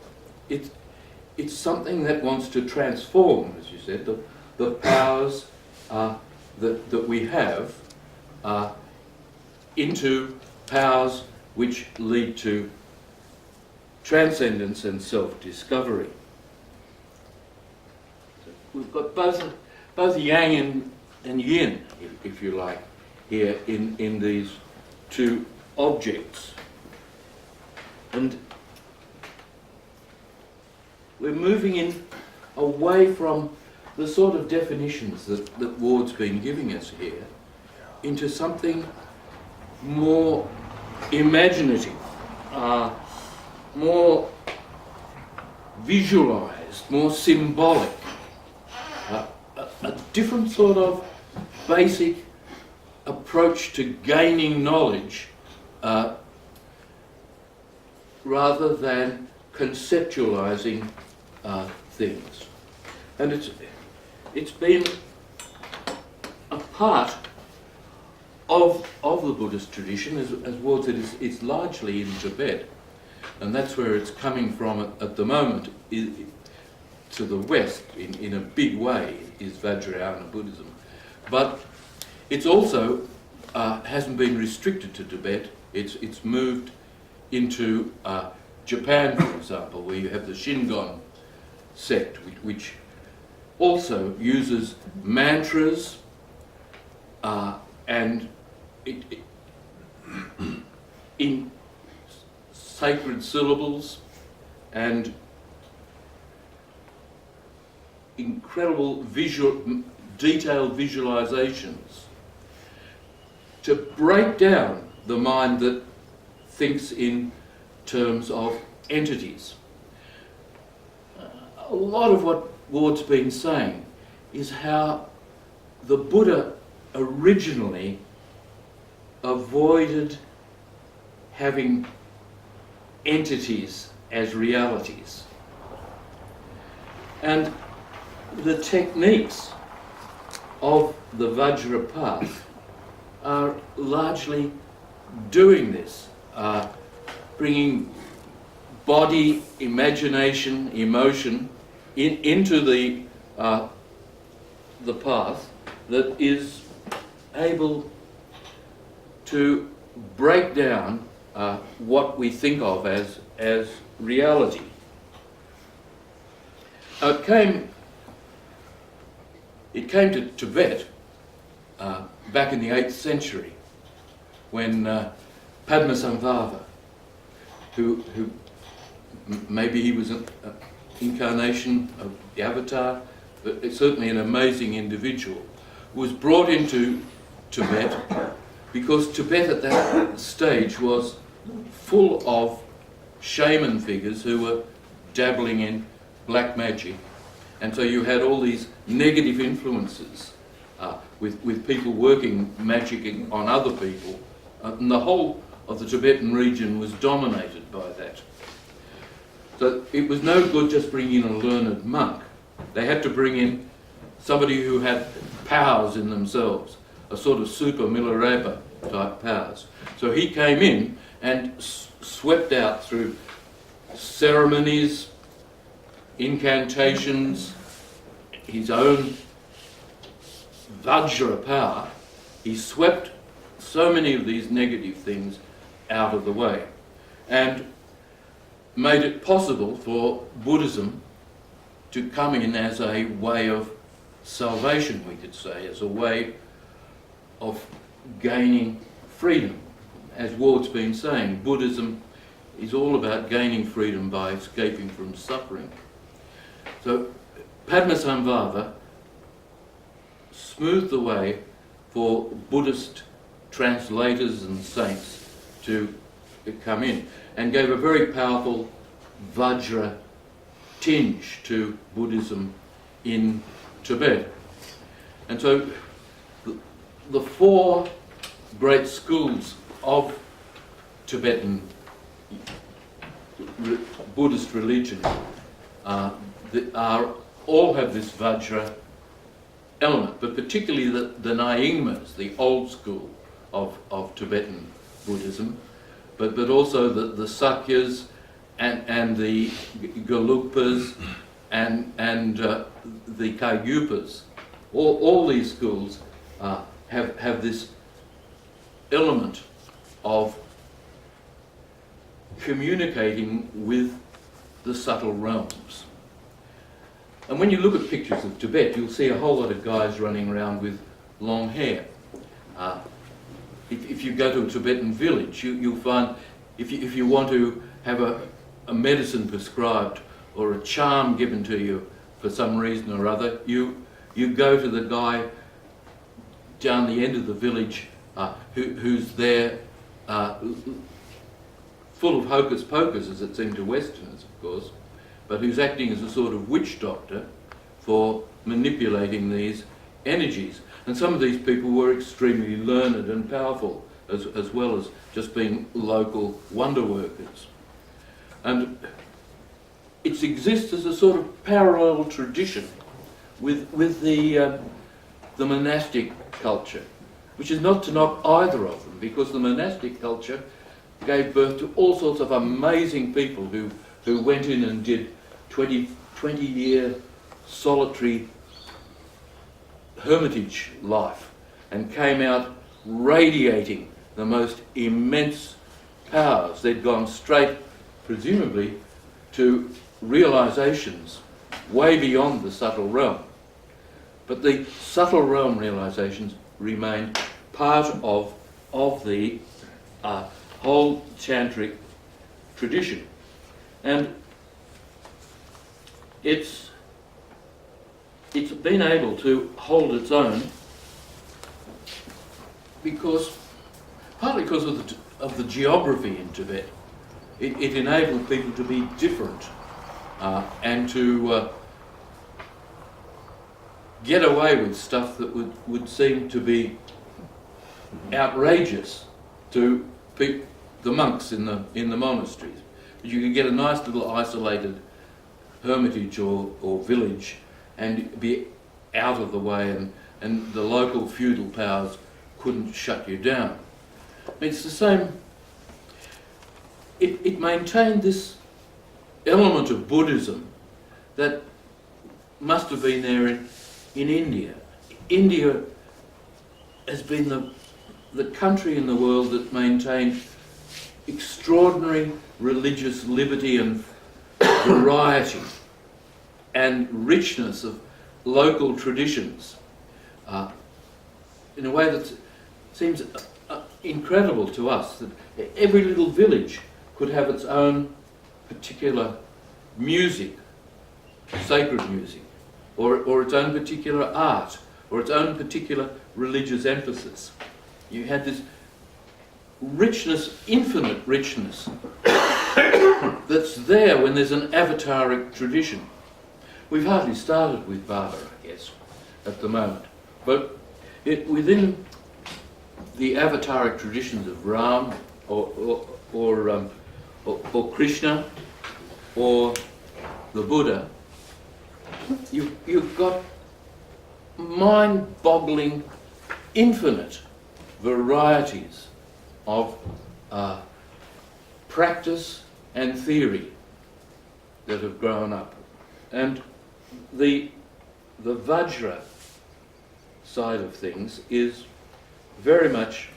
It's something that wants to transform, as you said, the powers that we have into powers which lead to transcendence and self-discovery. We've got both yang and yin, if you like, here in these two objects. And we're moving in away from the sort of definitions that Ward's been giving us here into something more imaginative, more visualized, more symbolic, a different sort of basic approach to gaining knowledge rather than conceptualizing things. And it's been a part of the Buddhist tradition, as Ward said, it's largely in Tibet, and that's where it's coming from at the moment. To the west, in a big way, is Vajrayana Buddhism. But it's also hasn't been restricted to Tibet. It's moved into Japan, for example, where you have the Shingon sect, which also uses mantras and in sacred syllables and incredible detailed visualizations to break down the mind that thinks in terms of entities. A lot of what Ward's been saying is how the Buddha originally avoided having entities as realities. And the techniques of the Vajra path are largely doing this, bringing body, imagination, emotion into the path that is able to break down what we think of as reality. It came to Tibet back in the 8th century when Padmasambhava, who maybe he was an incarnation of the avatar, but certainly an amazing individual, was brought into Tibet because Tibet at that stage was full of shaman figures who were dabbling in black magic. And so you had all these negative influences with people working magic on other people. And the whole of the Tibetan region was dominated by that. that it was no good just bringing in a learned monk. They had to bring in somebody who had powers in themselves, a sort of super Milarepa type powers. So he came in and swept out through ceremonies, incantations, his own Vajra power. He swept so many of these negative things out of the way and made it possible for Buddhism to come in as a way of salvation, we could say, as a way of gaining freedom. As Ward's been saying, Buddhism is all about gaining freedom by escaping from suffering. So Padmasambhava smoothed the way for Buddhist translators and saints to come in and gave a very powerful Vajra tinge to Buddhism in Tibet. And so the four great schools of Tibetan Buddhist religion all have this Vajra element, but particularly the Nyingmas, the old school of Tibetan Buddhism, but also the Sakyas and the Gelugpas and the Kagyupas. All these schools have this element of communicating with the subtle realms. And when you look at pictures of Tibet, you'll see a whole lot of guys running around with long hair. If you go to a Tibetan village, you'll find if you want to have a medicine prescribed or a charm given to you for some reason or other, you go to the guy down the end of the village who's there full of hocus pocus, as it seemed to Westerners, of course, but who's acting as a sort of witch doctor for manipulating these energies. And some of these people were extremely learned and powerful, as well as just being local wonder workers. And it exists as a sort of parallel tradition with the monastic culture, which is not to knock either of them, because the monastic culture gave birth to all sorts of amazing people who went in and did 20-year solitary hermitage life and came out radiating the most immense powers. They'd gone straight, presumably, to realizations way beyond the subtle realm. But the subtle realm realizations remained part of the whole tantric tradition. And it's been able to hold its own partly because of the geography in Tibet. It enabled people to be different and to get away with stuff that would seem to be outrageous to the monks in the monasteries. But you could get a nice little isolated hermitage or village and be out of the way, and the local feudal powers couldn't shut you down. It's the same. It maintained this element of Buddhism that must have been there in India. India has been the country in the world that maintained extraordinary religious liberty and variety and richness of local traditions in a way that seems incredible to us, that every little village could have its own particular music, sacred music, or its own particular art, or its own particular religious emphasis. You had this richness, infinite richness, that's there when there's an avataric tradition. We've hardly started with Baba, I guess, at the moment. But within the avataric traditions of Ram or Krishna, or the Buddha, you've got mind-boggling, infinite varieties of practice and theory that have grown up. And the Vajra side of things is very much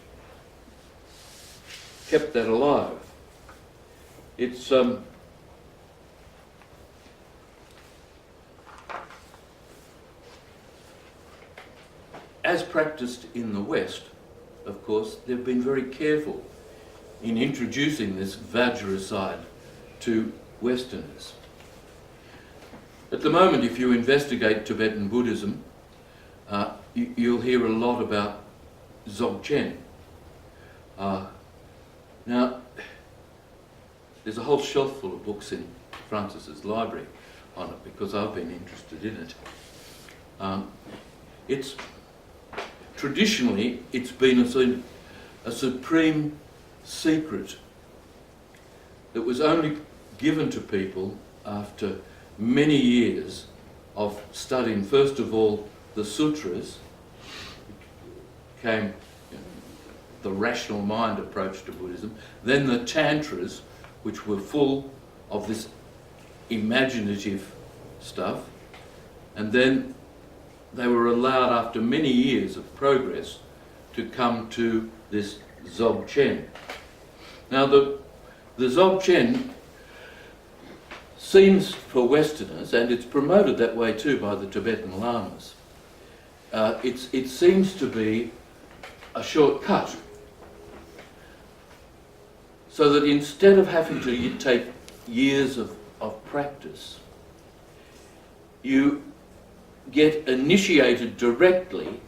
kept that alive. It's as practiced in the West, of course, they've been very careful in introducing this Vajra side to Westerners. At the moment, if you investigate Tibetan Buddhism, you'll hear a lot about Dzogchen. Now, there's a whole shelf full of books in Francis's library on it because I've been interested in it. Traditionally, it's been a supreme secret that was only given to people after many years of studying, first of all, the sutras, came the rational mind approach to Buddhism, then the tantras, which were full of this imaginative stuff, and then they were allowed, after many years of progress, to come to this Dzogchen. Now, the Dzogchen seems, for Westerners, and it's promoted that way too by the Tibetan lamas, it seems to be a shortcut. So that instead of having to take years of practice, you get initiated directly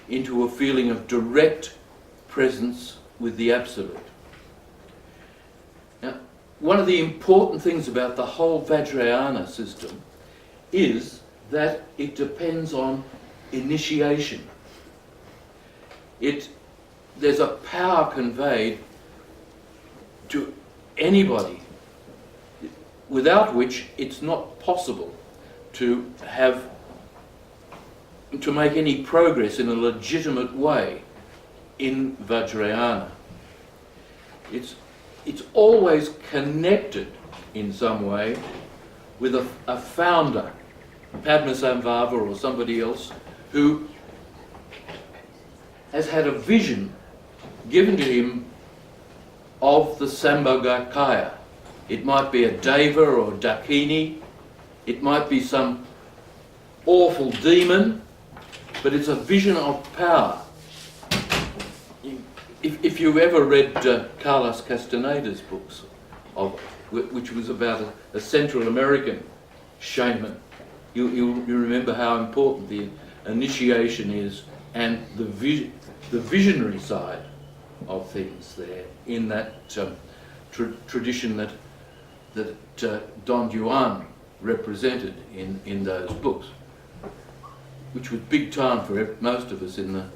into a feeling of direct presence with the Absolute. Now, one of the important things about the whole Vajrayana system is that it depends on initiation. There's a power conveyed to anybody without which it's not possible to make any progress in a legitimate way in Vajrayana. It's always connected in some way with a founder, Padmasambhava or somebody else, who has had a vision given to him of the Sambhogakaya. It might be a Deva or a Dakini, it might be some awful demon, but it's a vision of power. If you've ever read Carlos Castaneda's books, which was about a Central American shaman, you remember how important the initiation is and the visionary side of things there in that tradition that Don Juan represented in those books, which was big time for most of us in the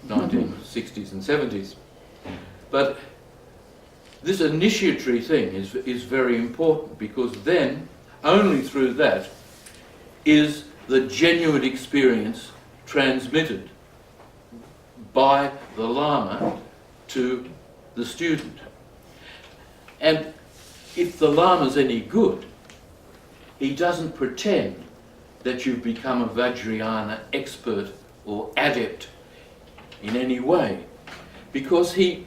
1960s and 70s. But this initiatory thing is very important, because then, only through that, is the genuine experience transmitted by the Lama to the student. And if the Lama's any good, he doesn't pretend that you've become a Vajrayana expert or adept in any way, because he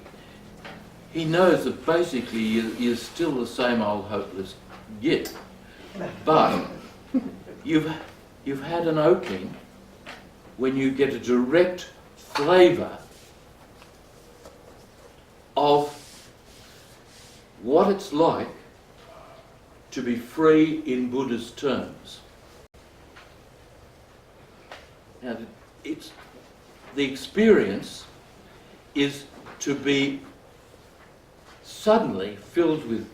knows that basically you're still the same old hopeless git, but you've had an opening when you get a direct flavour of what it's like to be free in Buddha's terms. Now, the experience is to be suddenly filled with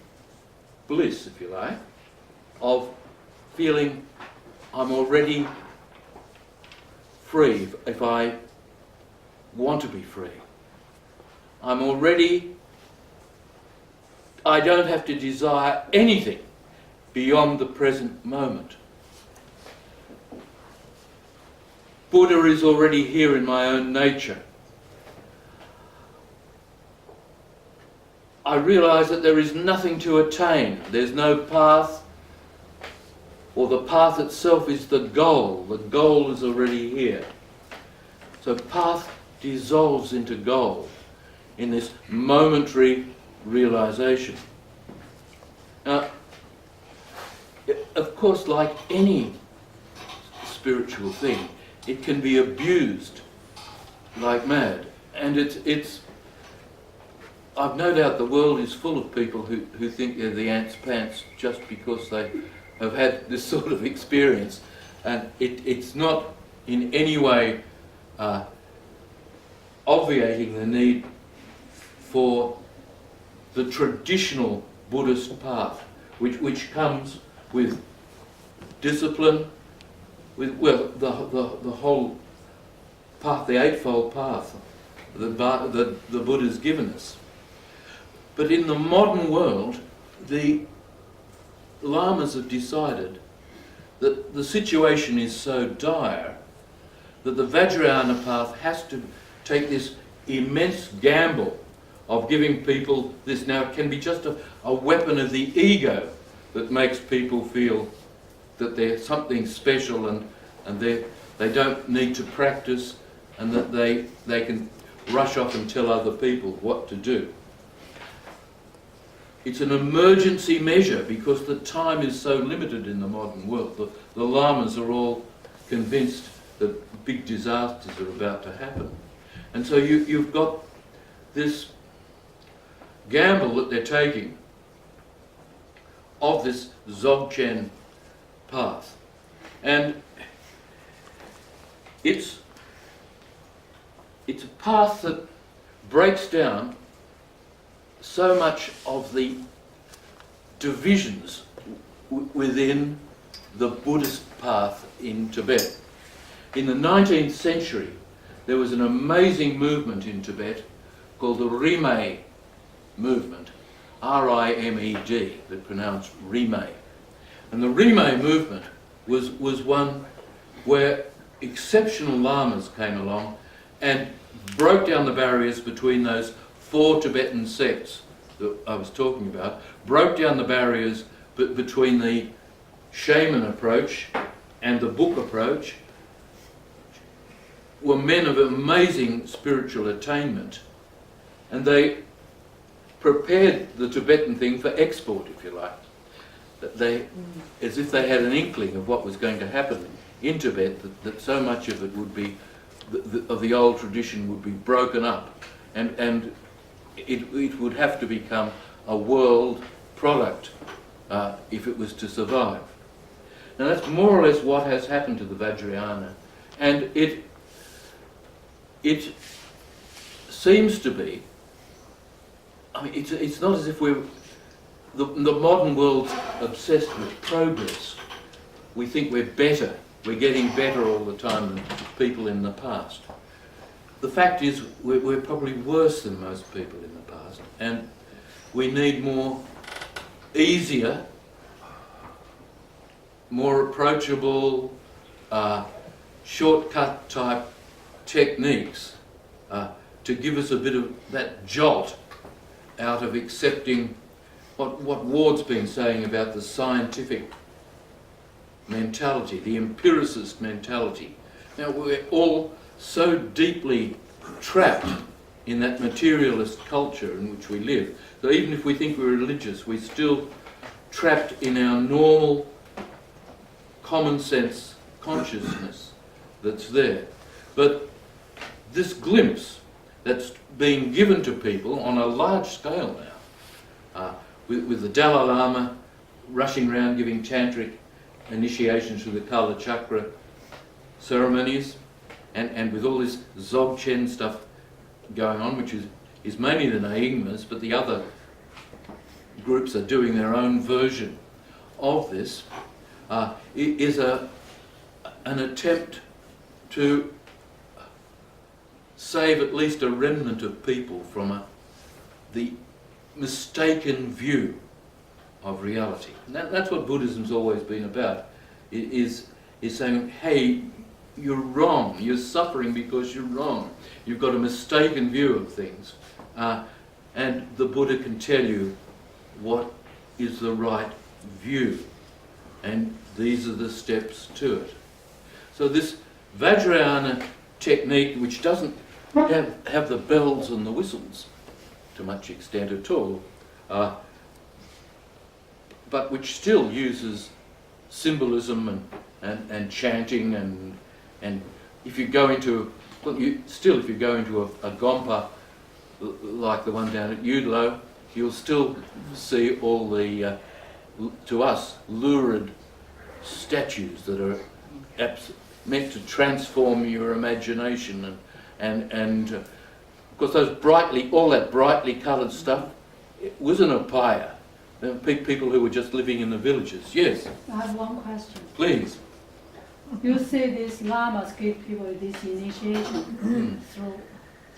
bliss, if you like, of feeling I'm already free if I want to be free. I don't have to desire anything beyond the present moment. Buddha is already here in my own nature. I realise that there is nothing to attain. There's no path, or the path itself is the goal. The goal is already here. So path dissolves into goal in this momentary realisation. Now, of course, like any spiritual thing, it can be abused like mad. And I've no doubt the world is full of people who think they're the ant's pants just because they have had this sort of experience. And it's not in any way obviating the need for the traditional Buddhist path, which comes with discipline, with the whole path, the Eightfold Path that the Buddha's given us. But in the modern world, the lamas have decided that the situation is so dire that the Vajrayana path has to take this immense gamble of giving people this. Now, it can be just a weapon of the ego that makes people feel that they're something special and they don't need to practice, and that they can rush off and tell other people what to do. It's an emergency measure because the time is so limited in the modern world. The lamas are all convinced that big disasters are about to happen. And so you've got this gamble that they're taking of this Dzogchen path. And it's a path that breaks down so much of the divisions within the Buddhist path in Tibet. In the 19th century, there was an amazing movement in Tibet called the Rimé movement, R-I-M-E-D, but pronounced Rimé. And the Rimé movement was one where exceptional lamas came along and broke down the barriers between those four Tibetan sects that I was talking about, broke down the barriers between the shaman approach and the book approach, were men of amazing spiritual attainment, and they prepared the Tibetan thing for export, if you like. As if they had an inkling of what was going to happen in Tibet, that so much of it would be, of the old tradition would be broken up, and it would have to become a world product if it was to survive. Now that's more or less what has happened to the Vajrayana, and it seems to be, I mean, it's not as if the modern world's obsessed with progress. We think we're better, we're getting better all the time than people in the past. The fact is, we're probably worse than most people in the past, and we need more easier, more approachable, shortcut type techniques to give us a bit of that jolt out of accepting what Ward's been saying about the scientific mentality, the empiricist mentality. Now, we're all so deeply trapped in that materialist culture in which we live, that even if we think we're religious, we're still trapped in our normal common sense consciousness that's there. But this glimpse that's being given to people on a large scale now, with the Dalai Lama rushing around giving tantric initiations through the Kala Chakra ceremonies, and with all this Dzogchen stuff going on, which is mainly the Nyingmas, but the other groups are doing their own version of this, is an attempt to save at least a remnant of people from the mistaken view of reality. And that's what Buddhism's always been about, is saying, hey, you're wrong, you're suffering because you're wrong. You've got a mistaken view of things. And the Buddha can tell you what is the right view. And these are the steps to it. So this Vajrayana technique, which doesn't have the bells and the whistles to much extent at all, but which still uses symbolism and chanting and if you go into if you go into a gompa like the one down at Udlo, you'll still see all the to us lurid statues that are meant to transform your imagination and of course all that brightly coloured stuff, it was an upaya. There were people who were just living in the villages. Yes? I have one question. Please. You say these lamas give people this initiation through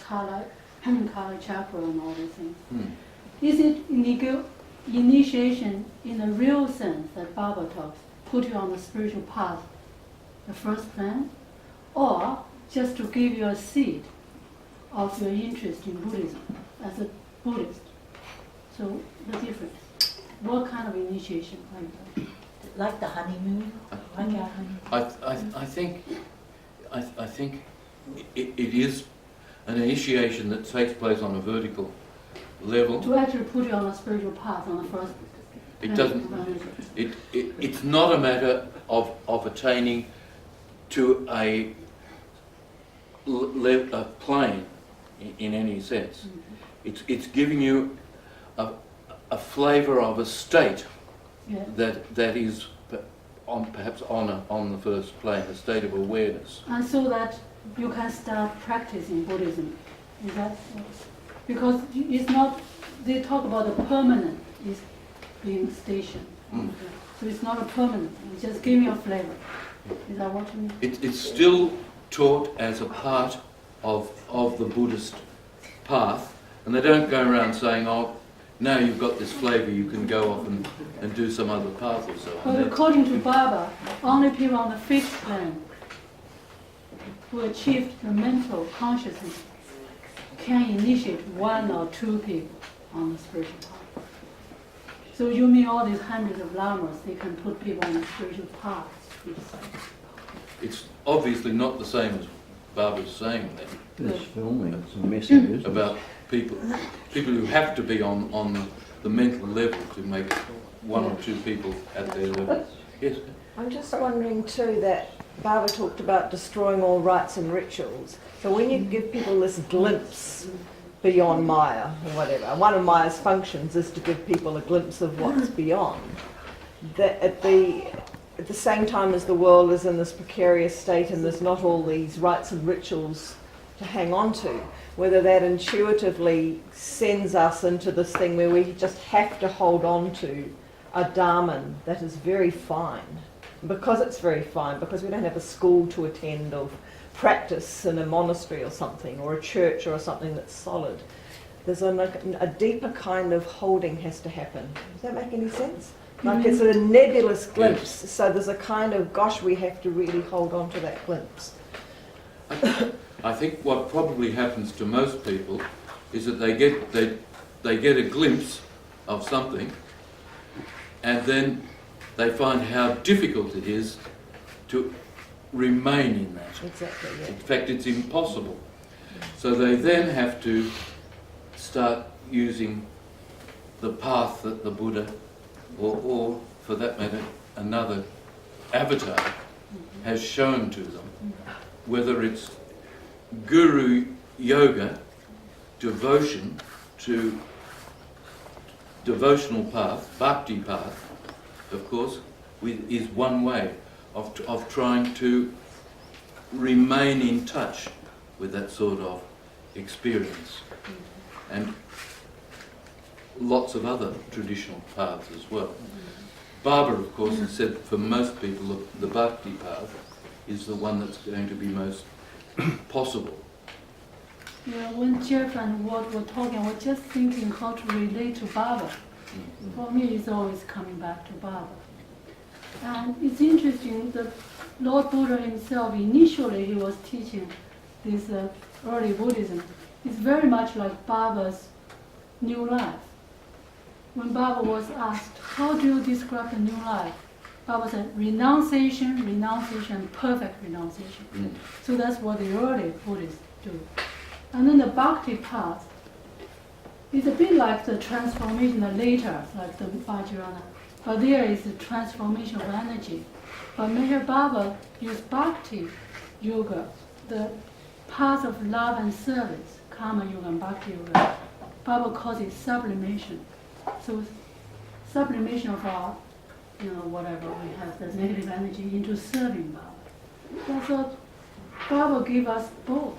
Kala chakra and all these things. Is it initiation in the real sense that Baba talks, put you on the spiritual path, the first plan, or just to give you a seed of your interest in Buddhism as a Buddhist? So the difference. What kind of initiation are you doing? Like the honeymoon? Like our honeymoon? I think it is an initiation that takes place on a vertical level. To actually put you on a spiritual path on the first. It doesn't. It's not a matter of attaining to a plane in any sense. It's giving you a flavour of a state that is perhaps on the first plane, a state of awareness. And so that you can start practicing Buddhism. Is that because it's not? They talk about the permanent is being stationed. So it's not a permanent. It's just giving you a flavour. Is that what you mean? It's still taught as a part of the Buddhist path, and they don't go around saying, "Oh, now you've got this flavour, you can go off and do some other path or so on." But according to Baba, only people on the fifth plane who achieved the mental consciousness can initiate one or two people on the spiritual path. So you mean all these hundreds of lamas, they can put people on the spiritual path? It's obviously not the same as Baba's saying that. This filming, it's a message about people who have to be on the mental level to make one or two people at their level. Yes? I'm just wondering too that Baba talked about destroying all rites and rituals. So when you give people this glimpse beyond Maya or whatever, one of Maya's functions is to give people a glimpse of what's beyond. That at the same time as the world is in this precarious state and there's not all these rites and rituals to hang on to, whether that intuitively sends us into this thing where we just have to hold on to a Dharman that is very fine. Because it's very fine, because we don't have a school to attend of practice in a monastery or something, or a church or something that's solid. There's a deeper kind of holding has to happen. Does that make any sense? Like it's a nebulous glimpse, so there's a kind of, gosh, we have to really hold on to that glimpse. I think what probably happens to most people is that they get a glimpse of something, and then they find how difficult it is to remain in that. Exactly, yeah. In fact, it's impossible. So they then have to start using the path that the Buddha, or for that matter, another avatar, has shown to them, whether it's guru yoga, devotion to devotional path, bhakti path, of course, is one way of trying to remain in touch with that sort of experience. And lots of other traditional paths as well. Baba, of course, has said for most people the bhakti path is the one that's going to be most possible. Yeah, when Jeff and Ward were talking, I was just thinking how to relate to Baba. For me, it's always coming back to Baba. And it's interesting that Lord Buddha himself, initially he was teaching this early Buddhism. It's very much like Baba's new life. When Baba was asked, how do you describe the new life? Baba said, renunciation, renunciation, perfect renunciation. So that's what the early Buddhists do. And then the Bhakti path is a bit like the transformation later, like the Vajrayana. But there is a transformation of energy. But Meher Baba used Bhakti Yoga, the path of love and service, Karma Yoga and Bhakti Yoga. Baba calls it sublimation. So sublimation of our, whatever we have, the negative energy into serving Baba. So Baba gave us both.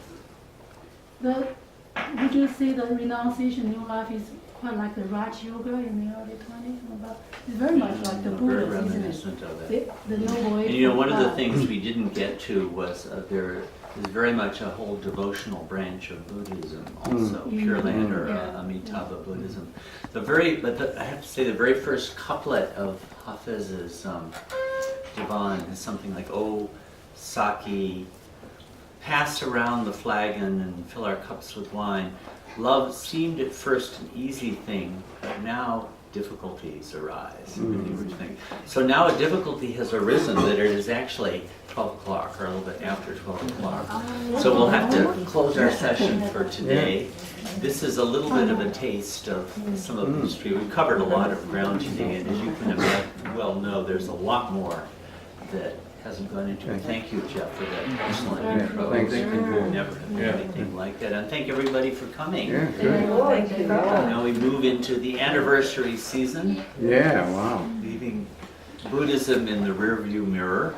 Would you say that renunciation, new life is quite like the Raj Yoga in the early 20s? It's very much like the Buddha, isn't reminiscent of it? The Noble And Eightfold one of the Path. things we didn't get to was there is very much a whole devotional branch of Buddhism also, Pure Land or Amitabha Buddhism. I have to say the very first couplet of Hafiz's Divan is something like, "Oh, Saki, pass around the flagon and fill our cups with wine. Love seemed at first an easy thing, but now difficulties arise." So now a difficulty has arisen that it is actually 12 o'clock or a little bit after 12 o'clock. So we'll have to close our session for today. This is a little bit of a taste of some of the history. We've covered a lot of ground today, and as you can well know, there's a lot more that hasn't gone into it. Thank you, Jeff, for that excellent intro. Thanks. We've never had anything like that. And thank everybody for coming. Thank you. Now we move into the anniversary season, Yeah, wow. leaving Buddhism in the rearview mirror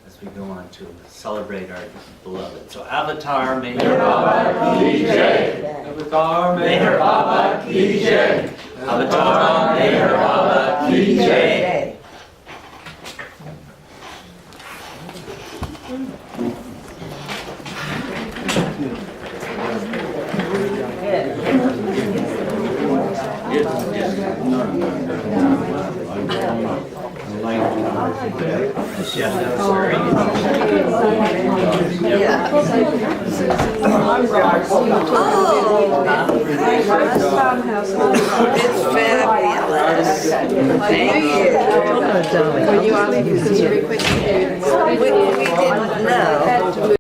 as we go on to celebrate our beloved. So Avatar Meher Baba Ki Jai. Avatar Meher Baba Ki Jai. Avatar Meher Baba Ki Jai. It's fabulous. Thank you. Were you asking because you requested